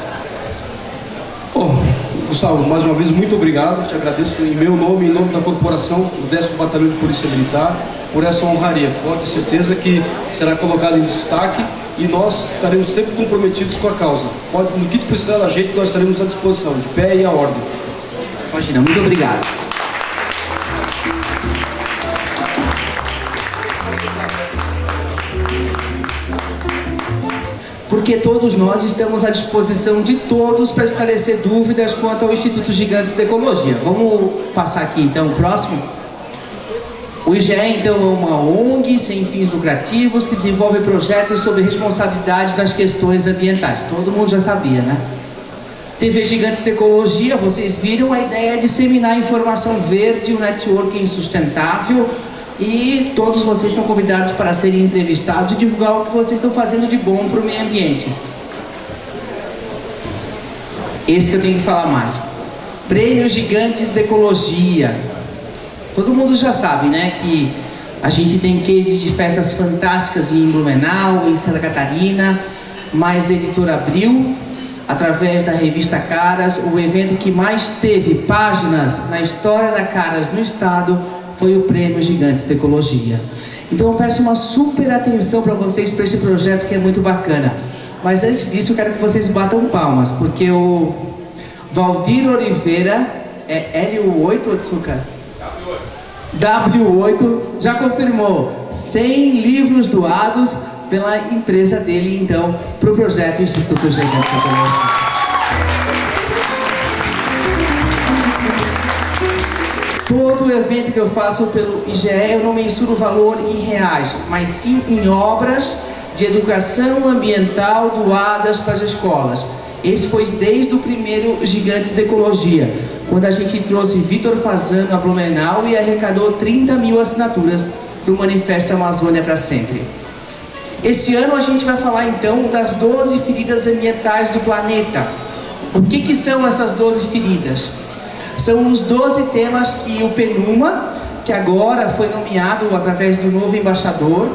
Bom, Gustavo, mais uma vez, muito obrigado. Te agradeço em meu nome, em nome da corporação, do 10º Batalhão de Polícia Militar, por essa honraria. Pode ter certeza que será colocado em destaque e nós estaremos sempre comprometidos com a causa. No que tu precisar da gente, nós estaremos à disposição, de pé e à ordem. Imagina, muito obrigado. Porque todos nós estamos à disposição de todos para esclarecer dúvidas quanto ao Instituto Gigantes da Ecologia. Vamos passar aqui então o próximo. O IGE então é uma ONG sem fins lucrativos que desenvolve projetos sobre responsabilidade das questões ambientais. Todo mundo já sabia, né? TV Gigantes da Ecologia, vocês viram, a ideia é disseminar informação verde, um networking sustentável, e todos vocês são convidados para serem entrevistados e divulgar o que vocês estão fazendo de bom para o meio ambiente. Esse que eu tenho que falar mais. Prêmio Gigantes da Ecologia. Todo mundo já sabe, né, que a gente tem cases de festas fantásticas em Blumenau, em Santa Catarina, mas Editor abriu, através da revista Caras, o evento que mais teve páginas na história da Caras no estado foi o Prêmio Gigantes da Ecologia. Então eu peço uma super atenção para vocês para esse projeto que é muito bacana. Mas antes disso eu quero que vocês batam palmas, porque o Valdir Oliveira, é L8 ou Tsuka? W8, já confirmou 100 livros doados pela empresa dele, então, para o projeto Instituto Gigantes da Ecologia. Todo evento que eu faço pelo IGE, eu não mensuro o valor em reais, mas sim em obras de educação ambiental doadas para as escolas. Esse foi desde o primeiro Gigantes da Ecologia, quando a gente trouxe Vitor Fazano a Blumenau e arrecadou 30 mil assinaturas para o Manifesto Amazônia para Sempre. Esse ano a gente vai falar então das 12 feridas ambientais do planeta. O que são essas 12 feridas? São os 12 temas que o PNUMA, que agora foi nomeado através do novo embaixador,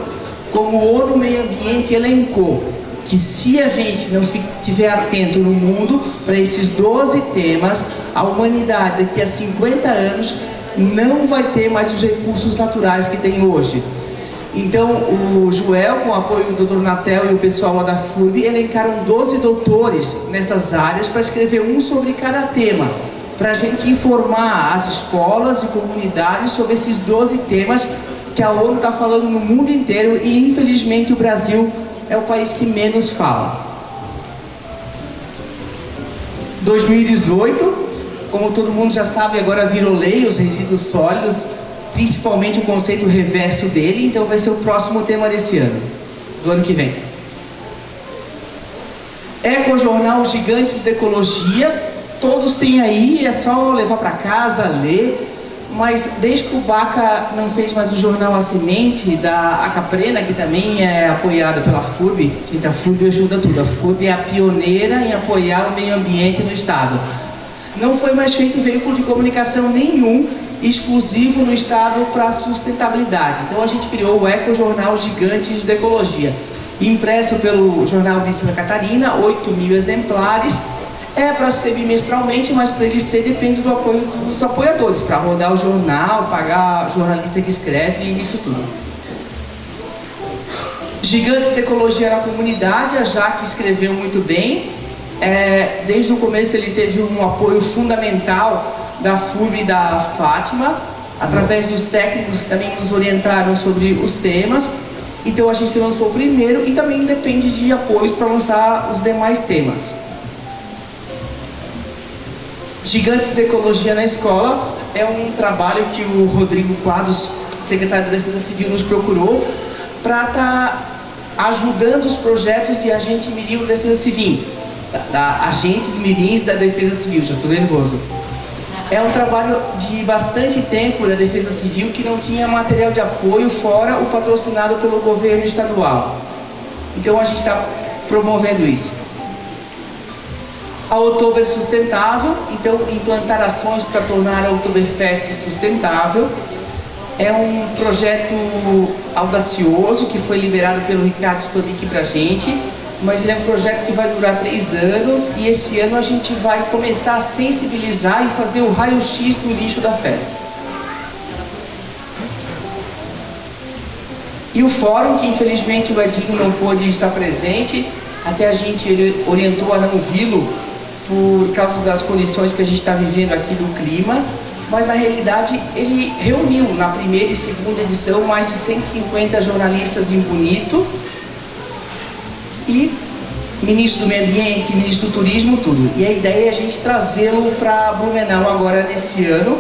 como o ONU Meio Ambiente elencou, que se a gente não estiver atento no mundo para esses 12 temas, a humanidade daqui a 50 anos não vai ter mais os recursos naturais que tem hoje. Então o Joel, com o apoio do Dr. Natel e o pessoal lá da FURB, elencaram 12 doutores nessas áreas para escrever um sobre cada tema, para a gente informar as escolas e comunidades sobre esses 12 temas que a ONU está falando no mundo inteiro e infelizmente o Brasil é o país que menos fala. 2018, como todo mundo já sabe, agora virou lei os resíduos sólidos, principalmente o conceito reverso dele, então vai ser o próximo tema desse ano, do ano que vem. Ecojornal Gigantes da Ecologia, todos têm aí, é só levar para casa, ler, mas desde que o Baca não fez mais o jornal A Semente, da Acaprena, que também é apoiado pela FURB, gente, a FURB ajuda tudo, a FURB é a pioneira em apoiar o meio ambiente no estado. Não foi mais feito veículo de comunicação nenhum exclusivo no estado para sustentabilidade. Então a gente criou o Ecojornal Gigantes da Ecologia, impresso pelo Jornal de Santa Catarina, 8.000 exemplares. É para ser bimestralmente, mas para ele ser depende do apoio dos apoiadores, para rodar o jornal, pagar jornalista que escreve e isso tudo. Gigantes da Ecologia na Comunidade, a Jaque escreveu muito bem. Desde o começo ele teve um apoio fundamental da FURB e da Fátima, através dos técnicos que também nos orientaram sobre os temas. Então a gente lançou o primeiro e também depende de apoios para lançar os demais temas. Gigantes da Ecologia na Escola é um trabalho que o Rodrigo Quadros, secretário da Defesa Civil, nos procurou para estar ajudando os projetos de agente mirim da Defesa Civil, agentes mirins da Defesa Civil, já estou nervoso. É um trabalho de bastante tempo da Defesa Civil que não tinha material de apoio fora o patrocinado pelo governo estadual. Então a gente está promovendo isso. A Outubro Sustentável, então implantar ações para tornar a Oktoberfest sustentável. É um projeto audacioso que foi liberado pelo Ricardo Stonick para a gente, mas ele é um projeto que vai durar 3 anos e esse ano a gente vai começar a sensibilizar e fazer o raio-x do lixo da festa. E o fórum, que infelizmente o Edinho não pôde estar presente, até a gente ele orientou a não vi-lo por causa das condições que a gente está vivendo aqui do clima, mas na realidade ele reuniu na primeira e segunda edição mais de 150 jornalistas em Bonito, e ministro do Meio Ambiente, ministro do Turismo, tudo. E a ideia é a gente trazê-lo para Blumenau agora nesse ano,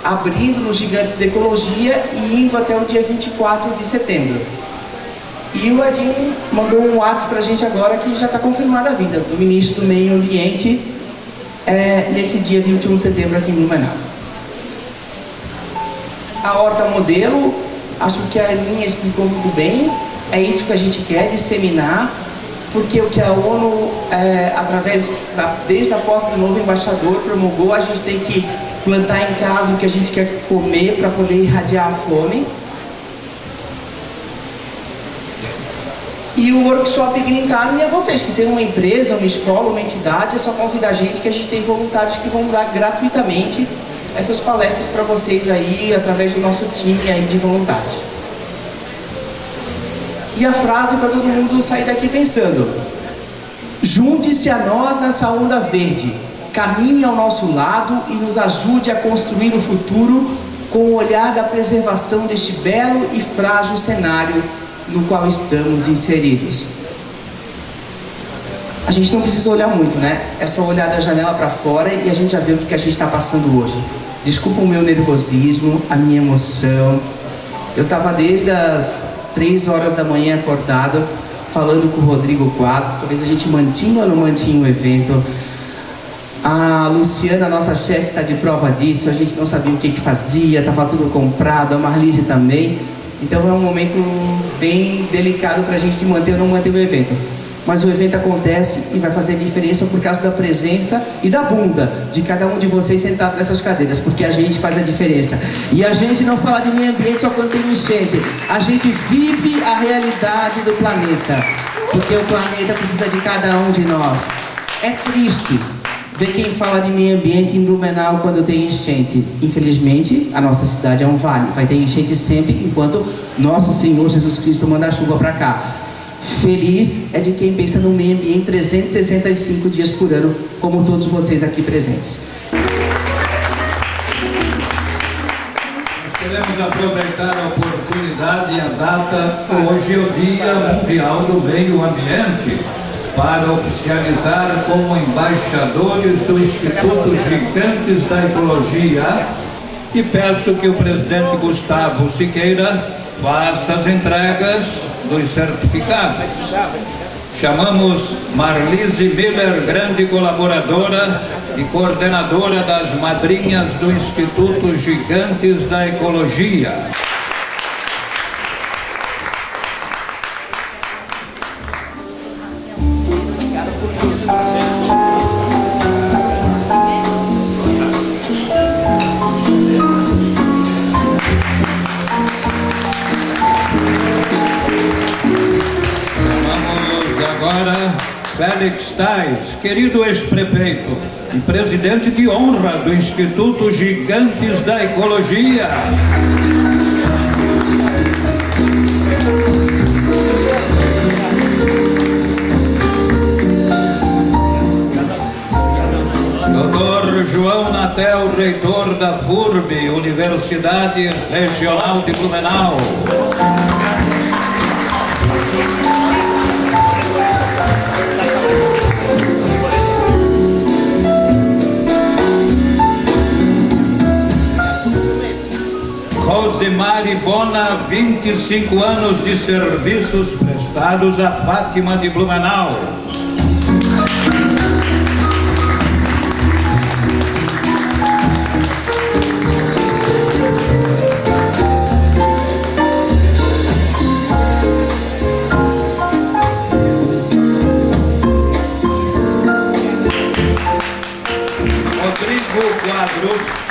abrindo nos Gigantes da Ecologia e indo até o dia 24 de setembro. E o Edinho mandou um WhatsApp para a gente agora que já está confirmada a vinda do ministro do Meio Ambiente nesse dia 21 de setembro aqui em Blumenau. A Horta Modelo, acho que a Aninha explicou muito bem, é isso que a gente quer disseminar, porque o que a ONU, desde a posse do novo embaixador, promulgou, a gente tem que plantar em casa o que a gente quer comer para poder irradiar a fome. E o workshop Green Time é vocês que tem uma empresa, uma escola, uma entidade, é só convidar a gente que a gente tem voluntários que vão dar gratuitamente essas palestras para vocês aí, através do nosso time aí de voluntários. E a frase para todo mundo sair daqui pensando: junte-se a nós nessa onda verde, caminhe ao nosso lado e nos ajude a construir o futuro com o olhar da preservação deste belo e frágil cenário no qual estamos inseridos. A gente não precisa olhar muito, né? É só olhar da janela para fora e a gente já vê o que a gente está passando hoje. Desculpa o meu nervosismo, a minha emoção. Eu estava desde as 3 horas da manhã acordado, falando com o Rodrigo Quadros, talvez a gente mantinha ou não mantinha o evento. A Luciana, nossa chefe, está de prova disso, a gente não sabia o que fazia, estava tudo comprado, a Marlise também. Então é um momento bem delicado para a gente manter ou não manter o evento. mas o evento acontece e vai fazer diferença por causa da presença e da bunda de cada um de vocês sentado nessas cadeiras, porque a gente faz a diferença. E a gente não fala de meio ambiente só quando tem enchente, a gente vive a realidade do planeta, porque o planeta precisa de cada um de nós. É triste ver quem fala de meio ambiente em Blumenau quando tem enchente. Infelizmente, a nossa cidade é um vale, vai ter enchente sempre enquanto nosso Senhor Jesus Cristo manda a chuva para cá. Feliz é de quem pensa no meio ambiente 365 dias por ano, como todos vocês aqui presentes. Nós queremos aproveitar a oportunidade e a data, hoje é o Dia Mundial do Meio Ambiente, para oficializar como embaixadores do Instituto Gigantes da Ecologia, e peço que o presidente Gustavo Siqueira faça as entregas dos certificados. Chamamos Marlise Miller, grande colaboradora e coordenadora das madrinhas do Instituto Gigantes da Ecologia. Félix Tais, querido ex-prefeito e presidente de honra do Instituto Gigantes da Ecologia. Dr. João Natel, reitor da FURB, Universidade Regional de Blumenau. Rosemary Bona, 25 anos de serviços prestados a Fátima de Blumenau.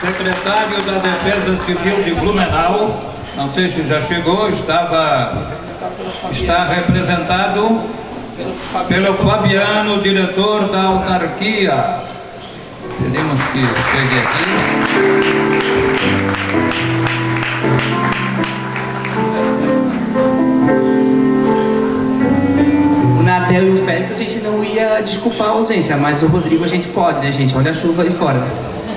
Secretário da Defesa Civil de Blumenau, não sei se já chegou, está representado pelo Fabiano, diretor da autarquia. Pedimos que chegue aqui. O Natel e o Félix a gente não ia desculpar a ausência, mas o Rodrigo a gente pode, né, gente? Olha a chuva aí fora.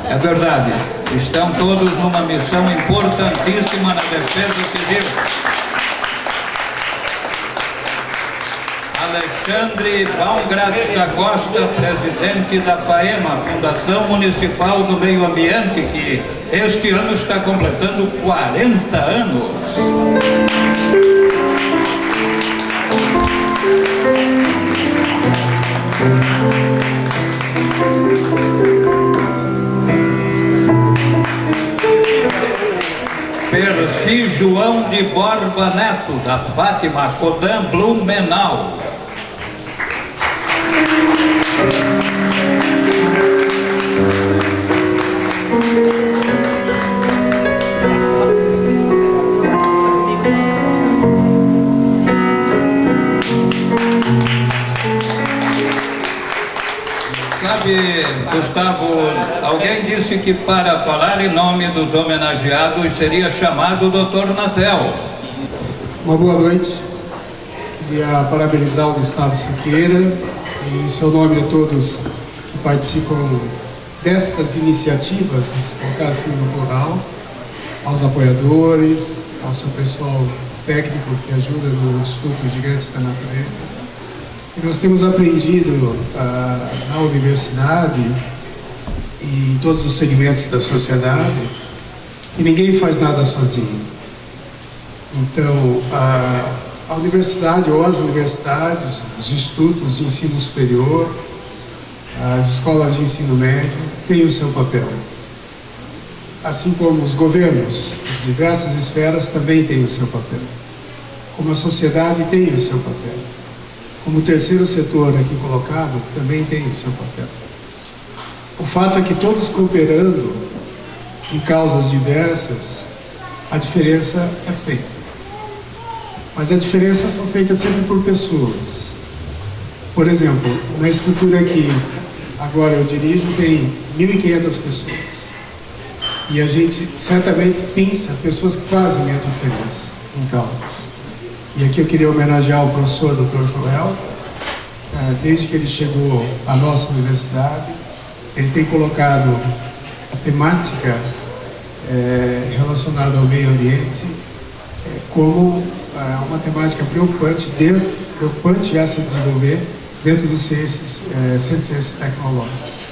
É verdade, estão todos numa missão importantíssima na defesa civil. Alexandre Baumgratz da Costa, presidente da FAEMA, Fundação Municipal do Meio Ambiente, que este ano está completando 40 anos. Percy João de Borba Neto, da Fátima Codam Blumenau. Sabe, Gustavo, alguém disse que para falar em nome dos homenageados seria chamado Dr. Natel. Uma boa noite. Queria parabenizar o Gustavo Siqueira e em seu nome a todos que participam destas iniciativas, vamos colocar assim no plural, aos apoiadores, ao seu pessoal técnico que ajuda no Instituto Gigantes da Natureza. E nós temos aprendido na universidade e em todos os segmentos da sociedade que ninguém faz nada sozinho. Então, a universidade ou as universidades, os institutos de ensino superior, as escolas de ensino médio têm o seu papel. Assim como os governos, as diversas esferas também têm o seu papel. Como a sociedade tem o seu papel. como o terceiro setor aqui colocado, também tem o seu papel. O fato é que todos cooperando em causas diversas, a diferença é feita. Mas as diferenças são feitas sempre por pessoas. Por exemplo, na estrutura que agora eu dirijo, tem 1.500 pessoas. E a gente certamente pensa pessoas que fazem a diferença em causas. E aqui eu queria homenagear o professor Dr. Joel. Desde que ele chegou à nossa universidade, ele tem colocado a temática relacionada ao meio ambiente como uma temática preocupante a se desenvolver dentro dos centros de ciências tecnológicas.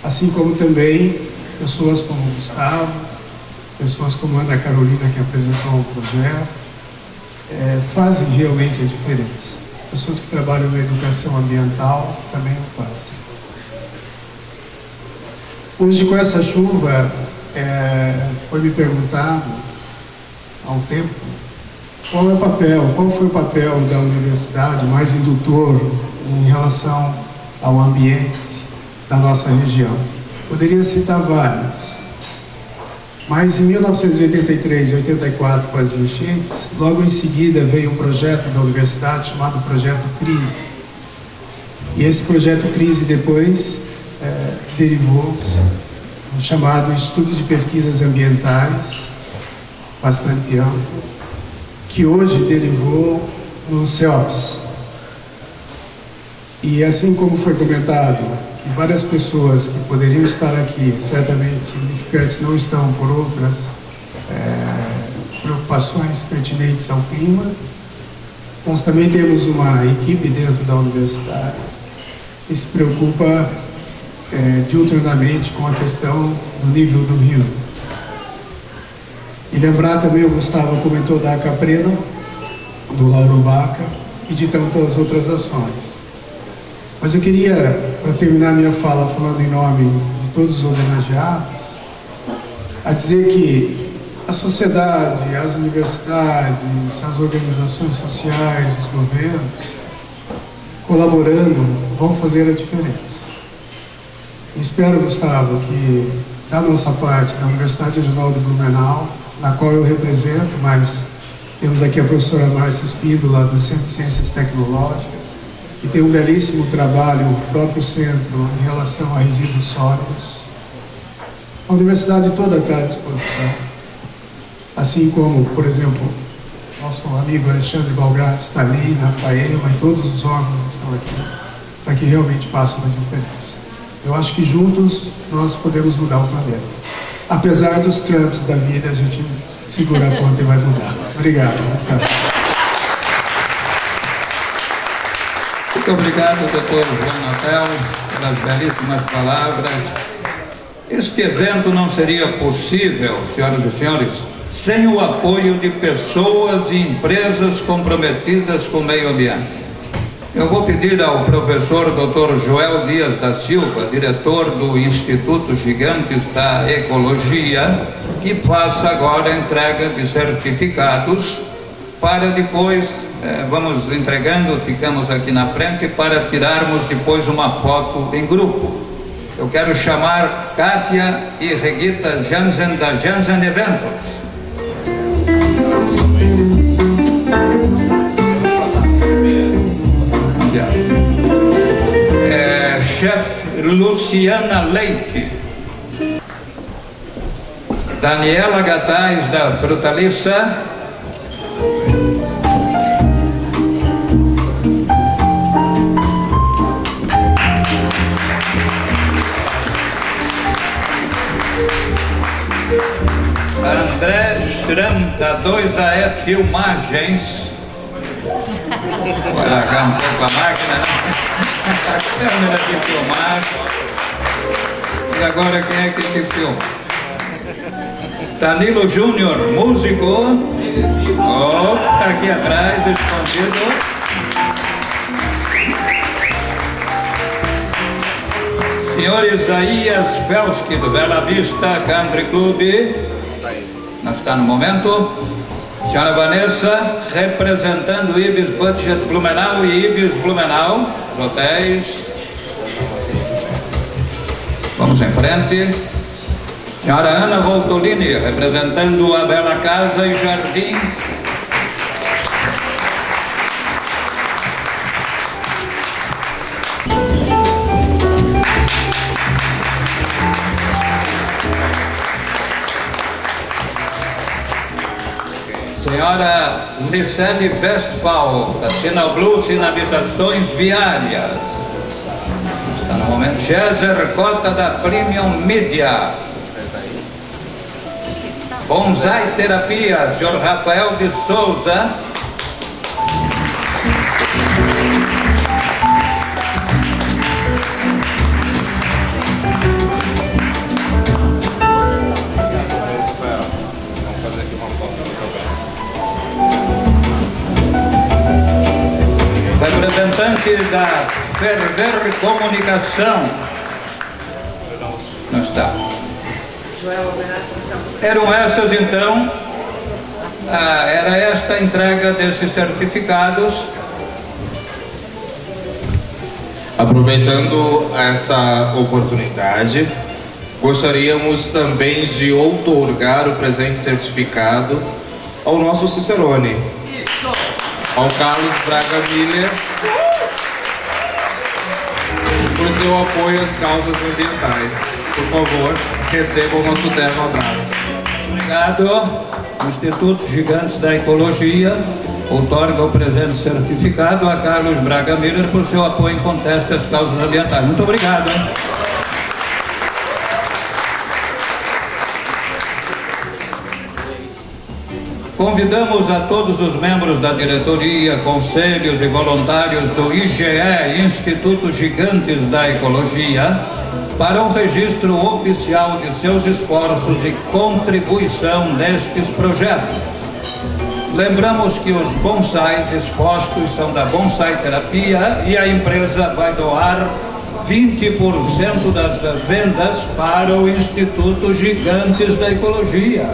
Assim como também pessoas como o Gustavo, pessoas como a Ana Carolina, que apresentou o projeto, fazem realmente a diferença. Pessoas que trabalham na educação ambiental também o fazem. Hoje, com essa chuva, foi me perguntado há um tempo qual foi o papel da universidade mais indutor em relação ao ambiente da nossa região. Poderia citar vários, mas em 1983 e 84, com as enchentes, logo em seguida veio um projeto da universidade chamado Projeto Crise. E esse Projeto Crise depois derivou-se no chamado Instituto de Pesquisas Ambientais, bastante amplo, que hoje derivou no CEOPS. E assim como foi comentado, que várias pessoas que poderiam estar aqui, certamente significantes, não estão por outras preocupações pertinentes ao clima, nós também temos uma equipe dentro da universidade que se preocupa diuturnamente com a questão do nível do rio. E lembrar também, o Gustavo comentou da Caprena, do Lauro Baca e de tantas outras ações. Mas eu queria, para terminar minha fala falando em nome de todos os homenageados, a dizer que a sociedade, as universidades, as organizações sociais, os governos, colaborando, vão fazer a diferença. Espero, Gustavo, que da nossa parte, da Universidade Regional de Blumenau, na qual eu represento, mas temos aqui a professora Márcia Espíndola, do Centro de Ciências Tecnológicas, que tem um belíssimo trabalho, o próprio centro, em relação a resíduos sólidos. A universidade toda está à disposição, assim como, por exemplo, nosso amigo Alexandre Balgrati está ali, na FAEMA, e todos os órgãos estão aqui, para que realmente façam uma diferença. Eu acho que juntos nós podemos mudar o planeta. Apesar dos Trumps da vida, a gente segura a ponta e vai mudar. Obrigado. Muito obrigado, doutor João Natel, pelas belíssimas palavras. Este evento não seria possível, senhoras e senhores, sem o apoio de pessoas e empresas comprometidas com o meio ambiente. Eu vou pedir ao professor Dr. Joel Dias da Silva, diretor do Instituto Gigantes da Ecologia, que faça agora a entrega de certificados para depois, vamos entregando, ficamos aqui na frente para tirarmos depois uma foto em grupo. Eu quero chamar Kátia e Regita Jansen, da Jansen Eventos. Chefe Luciana Leite, Daniela Gattais, da Frutaliça, André Schramm, da 2AF Filmagens. Vai largar um pouco a máquina, né? A câmera de filmar. E agora quem é que filma? Danilo Júnior, músico. Tá aqui atrás, escondido. Senhor Isaías Felski, do Bela Vista Country Club. Não está no momento. Senhora Vanessa, representando o Ibis Budget Blumenau e Ibis Blumenau, os hotéis. Vamos em frente. Senhora Ana Voltolini, representando a Bela Casa e Jardim. Senhora Licene Westphal, da Sinablu Sinalizações Viárias. Está no momento. Géser Cota, da Premium Media. Bonsai Terapia, Senhor Rafael de Souza. Representante da Ferver Comunicação. Não está. Eram essas então, era esta a entrega desses certificados. Aproveitando essa oportunidade, gostaríamos também de outorgar o presente certificado ao nosso Cicerone, ao Carlos Braga Miller, por seu apoio às causas ambientais. Por favor, receba o nosso terno abraço. Obrigado. O Instituto Gigantes da Ecologia outorga o presente certificado a Carlos Braga Miller por seu apoio em conteste às causas ambientais. Muito obrigado. Convidamos a todos os membros da diretoria, conselhos e voluntários do IGE, Instituto Gigantes da Ecologia, para um registro oficial de seus esforços e contribuição nestes projetos. Lembramos que os bonsais expostos são da Bonsai Terapia e a empresa vai doar 20% das vendas para o Instituto Gigantes da Ecologia.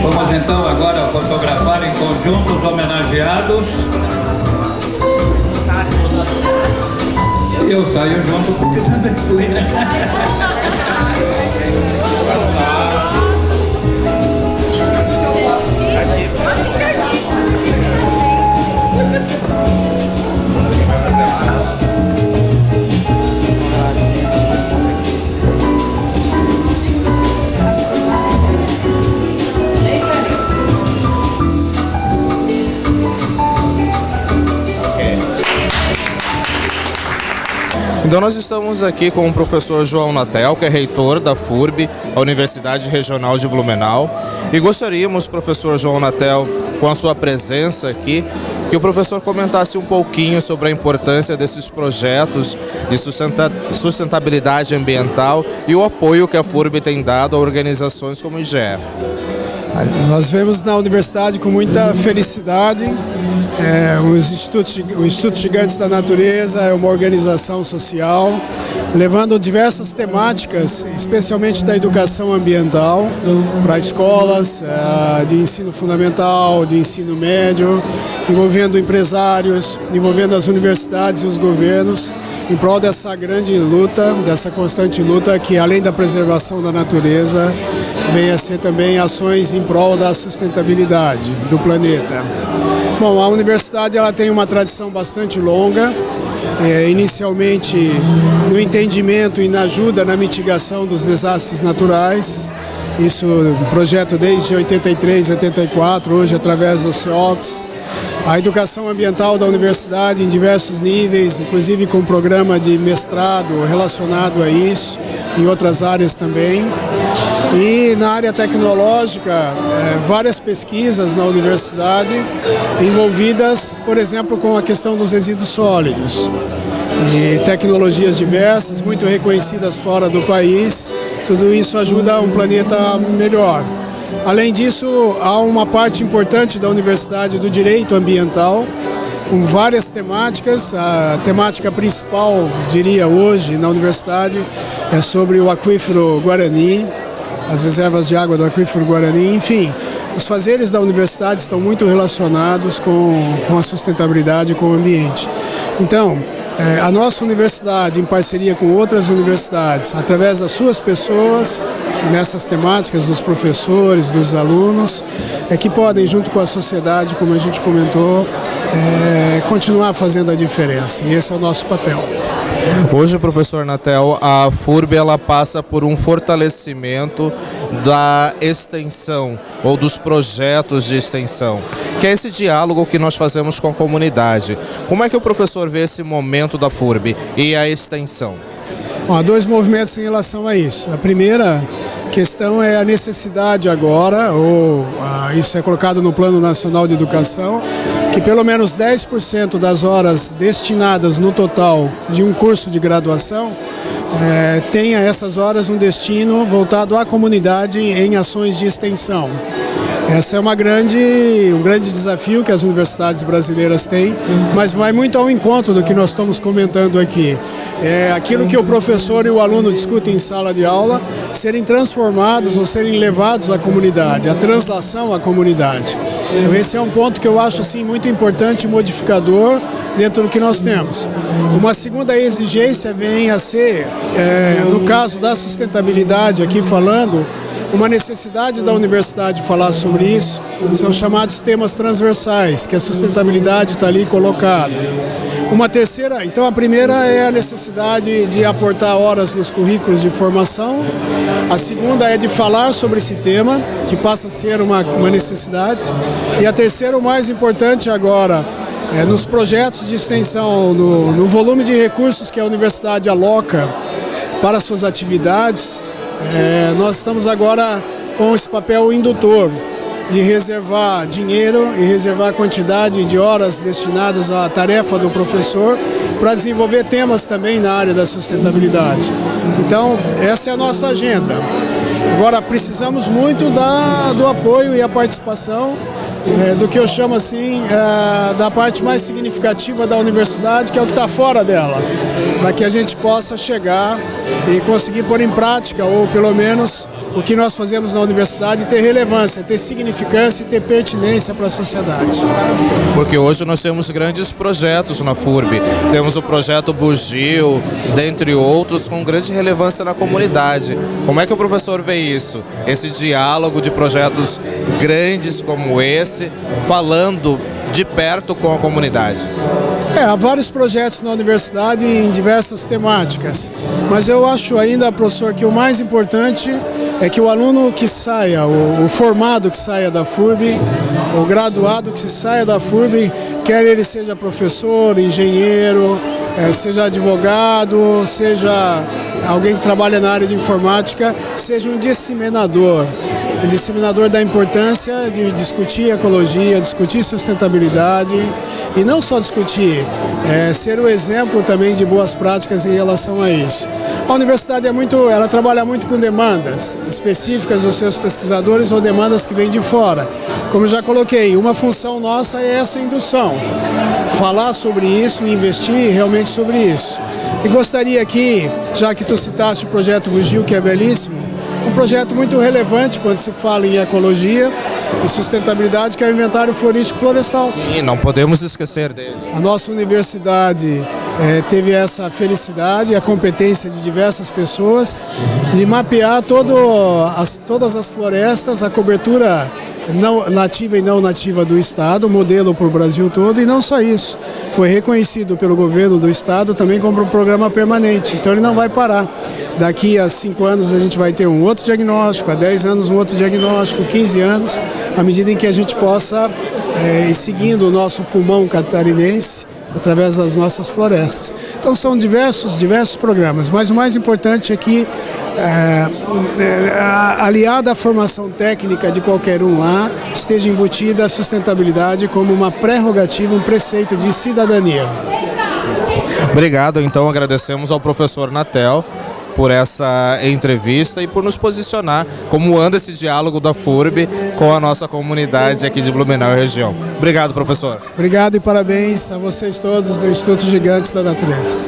Vamos então agora fotografar em conjunto os homenageados. Eu saio junto porque também fui, né? Então nós estamos aqui com o professor João Natel, que é reitor da FURB, a Universidade Regional de Blumenau. E gostaríamos, professor João Natel, com a sua presença aqui, que o professor comentasse um pouquinho sobre a importância desses projetos de sustentabilidade ambiental e o apoio que a FURB tem dado a organizações como o IGE. Nós vemos na universidade com muita felicidade. O Instituto Gigantes da Natureza é uma organização social levando diversas temáticas, especialmente da educação ambiental, para escolas de ensino fundamental, de ensino médio, envolvendo empresários, envolvendo as universidades e os governos, em prol dessa grande luta, dessa constante luta que, além da preservação da natureza, vem a ser também ações em prol da sustentabilidade do planeta. Bom, a universidade ela tem uma tradição bastante longa, inicialmente no entendimento e na ajuda na mitigação dos desastres naturais. Isso um projeto desde 83, 84, hoje através do CEOPS. A educação ambiental da universidade em diversos níveis, inclusive com programa de mestrado relacionado a isso, em outras áreas também. E na área tecnológica, várias pesquisas na universidade envolvidas, por exemplo, com a questão dos resíduos sólidos. E tecnologias diversas, muito reconhecidas fora do país, tudo isso ajuda a um planeta melhor. Além disso, há uma parte importante da universidade do direito ambiental, com várias temáticas. A temática principal, diria hoje, na universidade, é sobre o aquífero Guarani. as reservas de água do Aquífero Guarani, enfim. Os fazeres da universidade estão muito relacionados com a sustentabilidade e com o ambiente. Então, a nossa universidade, em parceria com outras universidades, através das suas pessoas, nessas temáticas, dos professores, dos alunos, que podem, junto com a sociedade, como a gente comentou, continuar fazendo a diferença. E esse é o nosso papel. Hoje, professor Natel, a FURB ela passa por um fortalecimento da extensão ou dos projetos de extensão, que é esse diálogo que nós fazemos com a comunidade. Como é que o professor vê esse momento da FURB e a extensão? Bom, há dois movimentos em relação a isso. A primeira questão é a necessidade agora, isso é colocado no Plano Nacional de Educação, que pelo menos 10% das horas destinadas no total de um curso de graduação tenha essas horas um destino voltado à comunidade em ações de extensão. Esse é um grande desafio que as universidades brasileiras têm, mas vai muito ao encontro do que nós estamos comentando aqui. É aquilo que o professor e o aluno discutem em sala de aula, serem transformados ou serem levados à comunidade, a translação à comunidade. Então esse é um ponto que eu acho assim, muito importante e modificador dentro do que nós temos. Uma segunda exigência vem a ser, no caso da sustentabilidade aqui falando, uma necessidade da universidade falar sobre isso, são chamados temas transversais, que a sustentabilidade está ali colocada. Uma terceira, então a primeira é a necessidade de aportar horas nos currículos de formação, a segunda é de falar sobre esse tema, que passa a ser uma necessidade, e a terceira, o mais importante agora, nos projetos de extensão, no volume de recursos que a universidade aloca para suas atividades, nós estamos agora com esse papel indutor de reservar dinheiro e reservar quantidade de horas destinadas à tarefa do professor para desenvolver temas também na área da sustentabilidade. Então, essa é a nossa agenda. Agora, precisamos muito do apoio e a participação do que eu chamo assim, da parte mais significativa da universidade, que é o que está fora dela, para que a gente possa chegar e conseguir pôr em prática, ou pelo menos o que nós fazemos na universidade, ter relevância, ter significância e ter pertinência para a sociedade. Porque hoje nós temos grandes projetos na FURB, temos o projeto Bugio, dentre outros, com grande relevância na comunidade. Como é que o professor vê isso? Esse diálogo de projetos grandes como esse, falando de perto com a comunidade. Há vários projetos na universidade em diversas temáticas, mas eu acho ainda, professor, que o mais importante é que o aluno que saia, o formado que saia da FURB, o graduado que se saia da FURB, quer ele seja professor, engenheiro, seja advogado, seja alguém que trabalha na área de informática, seja um disseminador da importância de discutir ecologia, discutir sustentabilidade e não só discutir, ser o exemplo também de boas práticas em relação a isso. A universidade ela trabalha muito com demandas específicas dos seus pesquisadores ou demandas que vêm de fora. Como eu já coloquei, uma função nossa é essa indução, falar sobre isso e investir realmente sobre isso. E gostaria aqui, já que tu citaste o projeto Bugio, que é belíssimo, um projeto muito relevante quando se fala em ecologia e sustentabilidade, que é o Inventário Florístico Florestal. Sim, não podemos esquecer dele. A nossa universidade teve essa felicidade e a competência de diversas pessoas de mapear todas as florestas, a cobertura nativa e não nativa do Estado, modelo para o Brasil todo, e não só isso. Foi reconhecido pelo governo do Estado também como um programa permanente, então ele não vai parar. Daqui a 5 anos a gente vai ter um outro diagnóstico, a 10 anos um outro diagnóstico, 15 anos, à medida em que a gente possa ir seguindo o nosso pulmão catarinense através das nossas florestas. Então são diversos programas, mas o mais importante é que, aliada à formação técnica de qualquer um lá, esteja embutida a sustentabilidade como uma prerrogativa, um preceito de cidadania. Obrigado, então agradecemos ao professor Natel por essa entrevista e por nos posicionar como anda esse diálogo da FURB com a nossa comunidade aqui de Blumenau e região. Obrigado, professor. Obrigado e parabéns a vocês todos do Instituto Gigantes da Natureza.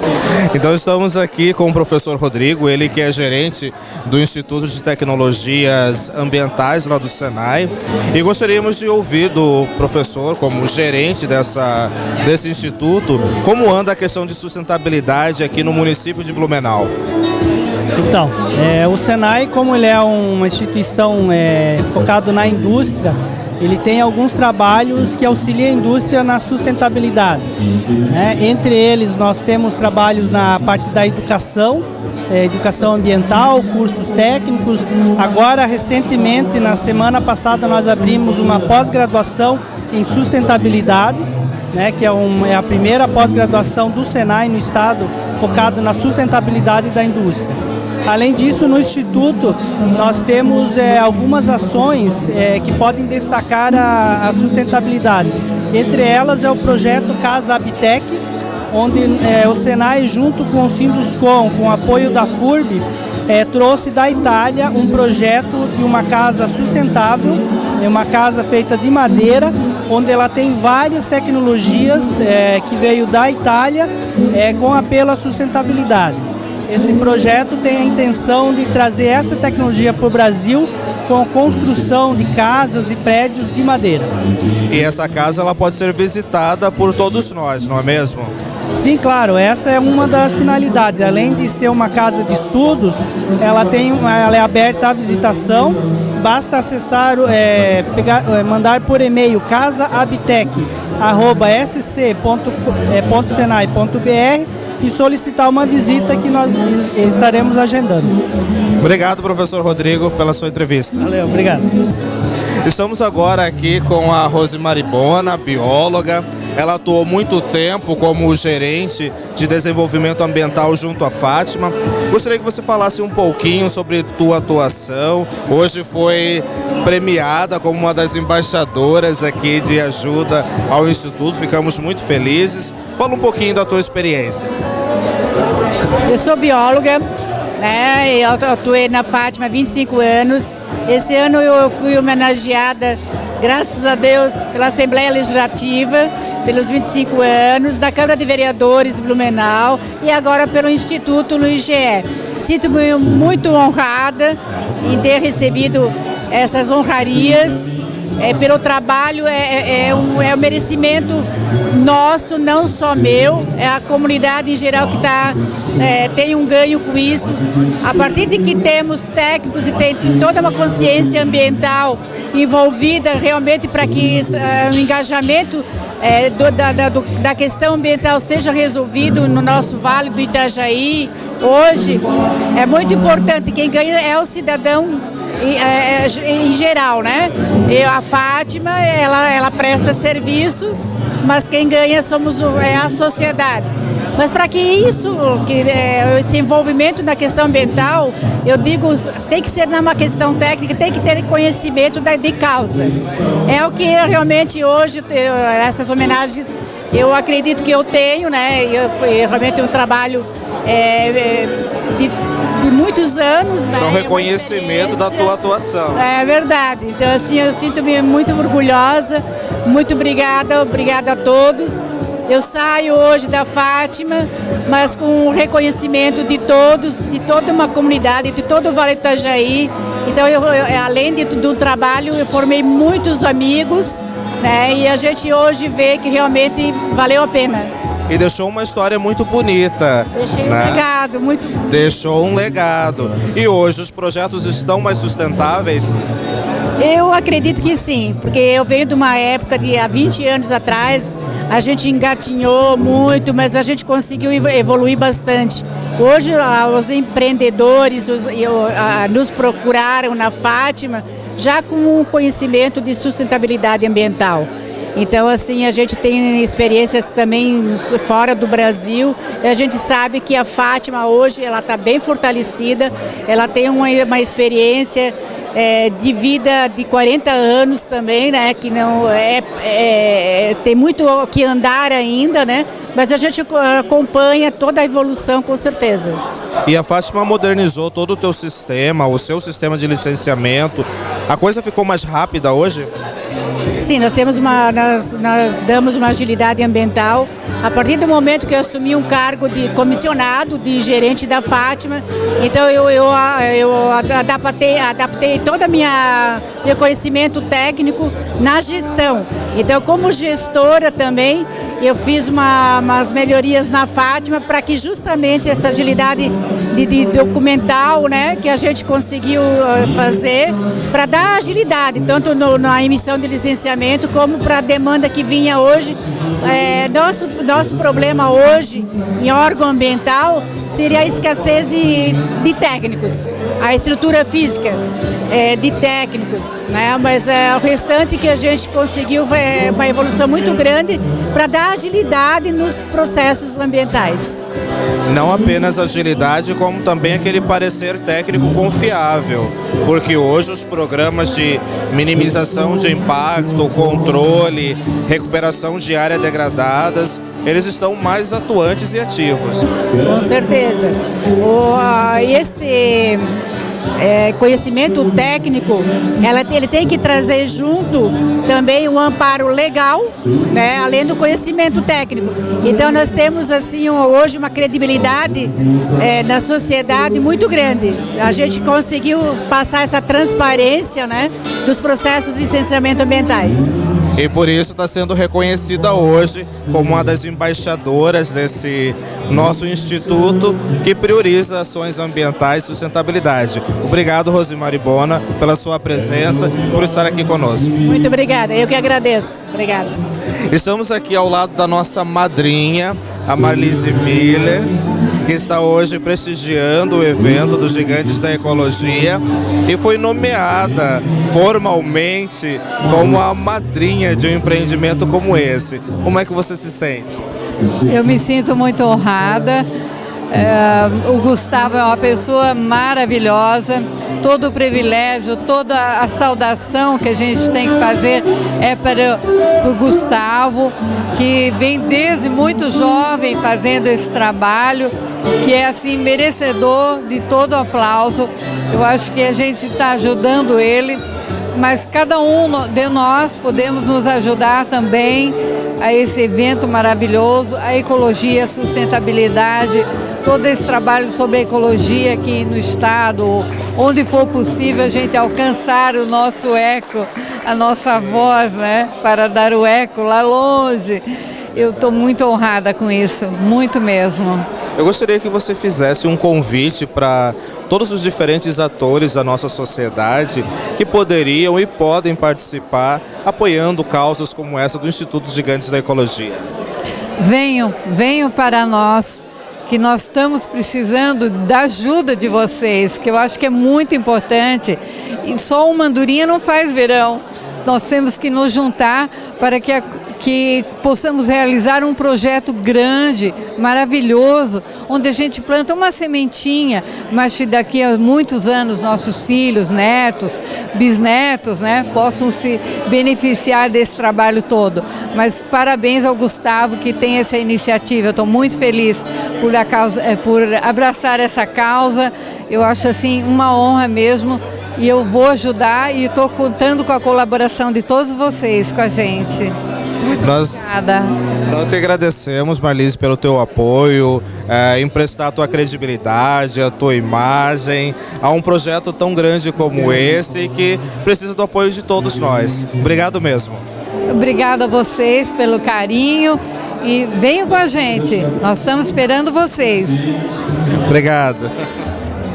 Então estamos aqui com o professor Rodrigo, ele que é gerente do Instituto de Tecnologias Ambientais lá do Senai, e gostaríamos de ouvir do professor, como gerente desse instituto, como anda a questão de sustentabilidade aqui no município de Blumenau. Então, o Senai, como ele é uma instituição focada na indústria, ele tem alguns trabalhos que auxiliam a indústria na sustentabilidade. Entre eles, nós temos trabalhos na parte da educação, educação ambiental, cursos técnicos. Agora, recentemente, na semana passada, nós abrimos uma pós-graduação em sustentabilidade, que é a primeira pós-graduação do Senai no estado, focado na sustentabilidade da indústria. Além disso, no Instituto, nós temos algumas ações que podem destacar a sustentabilidade. Entre elas é o projeto Casa Habitec, onde o Senai, junto com o Sinduscom, com o apoio da FURB, trouxe da Itália um projeto de uma casa sustentável, uma casa feita de madeira, onde ela tem várias tecnologias que veio da Itália com apelo à sustentabilidade. Esse projeto tem a intenção de trazer essa tecnologia para o Brasil com a construção de casas e prédios de madeira. E essa casa ela pode ser visitada por todos nós, não é mesmo? Sim, claro, essa é uma das finalidades. Além de ser uma casa de estudos, ela é aberta à visitação. Basta acessar, mandar por e-mail casahabitec@sc.senai.br e solicitar uma visita que nós estaremos agendando. Obrigado, professor Rodrigo, pela sua entrevista. Valeu, obrigado. Estamos agora aqui com a Rosemary Bona, bióloga. Ela atuou muito tempo como gerente de desenvolvimento ambiental junto à Fátima. Gostaria que você falasse um pouquinho sobre tua atuação. Hoje foi premiada como uma das embaixadoras aqui de ajuda ao Instituto. Ficamos muito felizes. Fala um pouquinho da tua experiência. Eu sou bióloga, eu atuei na Fátima há 25 anos. Esse ano eu fui homenageada, graças a Deus, pela Assembleia Legislativa, pelos 25 anos, da Câmara de Vereadores de Blumenau e agora pelo Instituto no IGE. Sinto-me muito honrada em ter recebido essas honrarias. Pelo trabalho, é um merecimento nosso, não só meu, é a comunidade em geral que tem um ganho com isso. A partir de que temos técnicos e tem toda uma consciência ambiental envolvida realmente para que o engajamento da questão ambiental seja resolvido no nosso Vale do Itajaí, hoje, é muito importante. Quem ganha é o cidadão em geral, E a Fátima, ela presta serviços, mas quem ganha é a sociedade. Mas para que esse envolvimento na questão ambiental, eu digo, tem que ser uma questão técnica, tem que ter conhecimento de causa. É o que realmente hoje, essas homenagens, eu acredito que eu tenho, realmente um trabalho de muitos anos. Isso é um reconhecimento da tua atuação. É verdade. Então, assim, eu sinto-me muito orgulhosa. Muito obrigada a todos. Eu saio hoje da Fátima, mas com o reconhecimento de todos, de toda uma comunidade, de todo o Vale do Itajaí. Então, além do trabalho, eu formei muitos amigos, e a gente hoje vê que realmente valeu a pena. E deixou uma história muito bonita. Deixei um legado, muito bonito. Deixou um legado. E hoje os projetos estão mais sustentáveis? Eu acredito que sim, porque eu venho de uma época de há 20 anos atrás, a gente engatinhou muito, mas a gente conseguiu evoluir bastante. Hoje os empreendedores nos procuraram na Fátima já com um conhecimento de sustentabilidade ambiental. Então, assim, a gente tem experiências também fora do Brasil. E a gente sabe que a Fátima hoje ela está bem fortalecida, ela tem uma experiência de vida de 40 anos também, que não tem muito o que andar ainda, mas a gente acompanha toda a evolução com certeza. e a Fátima modernizou todo o teu sistema, o seu sistema de licenciamento. A coisa ficou mais rápida hoje? Sim, nós damos uma agilidade ambiental. A partir do momento que eu assumi um cargo de comissionado, de gerente da Fátima, então eu adaptei todo meu conhecimento técnico na gestão. Então, como gestora também, eu fiz umas melhorias na Fátima para que justamente essa agilidade de documental, né, que a gente conseguiu fazer, para dar agilidade, tanto na emissão de licenciamento como para a demanda que vinha hoje. Nosso problema hoje em órgão ambiental seria a escassez de técnicos, a estrutura física de técnicos, né? Mas o restante que a gente conseguiu foi uma evolução muito grande para dar agilidade nos processos ambientais. Não apenas agilidade, como também aquele parecer técnico confiável, porque hoje os programas de minimização de impacto, controle, recuperação de áreas degradadas, eles estão mais atuantes e ativos. Com certeza. Esse conhecimento técnico, ele tem que trazer junto também um amparo legal, né, além do conhecimento técnico. Então nós temos assim hoje uma credibilidade na sociedade muito grande. A gente conseguiu passar essa transparência, né, dos processos de licenciamento ambientais. E por isso está sendo reconhecida hoje como uma das embaixadoras desse nosso instituto que prioriza ações ambientais e sustentabilidade. Obrigado, Rosimari Bona, pela sua presença, por estar aqui conosco. Muito obrigada, eu que agradeço. Obrigada. Estamos aqui ao lado da nossa madrinha, a Marlise Miller, que está hoje prestigiando o evento dos Gigantes da Ecologia e foi nomeada formalmente como a madrinha de um empreendimento como esse. Como é que você se sente? Eu me sinto muito honrada. O Gustavo é uma pessoa maravilhosa. Todo o privilégio, toda a saudação que a gente tem que fazer é para o Gustavo, que vem desde muito jovem fazendo esse trabalho, que é assim merecedor de todo o aplauso. Eu acho que a gente está ajudando ele, mas cada um de nós podemos nos ajudar também a esse evento maravilhoso, a ecologia, a sustentabilidade, todo esse trabalho sobre a ecologia aqui no estado, onde for possível a gente alcançar o nosso eco, a nossa voz, né, para dar o eco lá longe. Eu estou muito honrada com isso, muito mesmo. Eu gostaria que você fizesse um convite para todos os diferentes atores da nossa sociedade que poderiam e podem participar apoiando causas como essa do Instituto Gigantes da Ecologia. Venham para nós, que nós estamos precisando da ajuda de vocês, que eu acho que é muito importante. E só uma andorinha não faz verão. Nós temos que nos juntar para que possamos realizar um projeto grande, maravilhoso, onde a gente planta uma sementinha, mas que daqui a muitos anos nossos filhos, netos, bisnetos, né, possam se beneficiar desse trabalho todo. Mas parabéns ao Gustavo que tem essa iniciativa. Eu estou muito feliz por abraçar essa causa. Eu acho assim uma honra mesmo. E eu vou ajudar e estou contando com a colaboração de todos vocês com a gente. Muito obrigada. Nós te agradecemos, Marlise, pelo teu apoio, emprestar a tua credibilidade, a tua imagem a um projeto tão grande como esse que precisa do apoio de todos nós. Obrigado mesmo. Obrigada a vocês pelo carinho e venham com a gente. Nós estamos esperando vocês. Obrigado.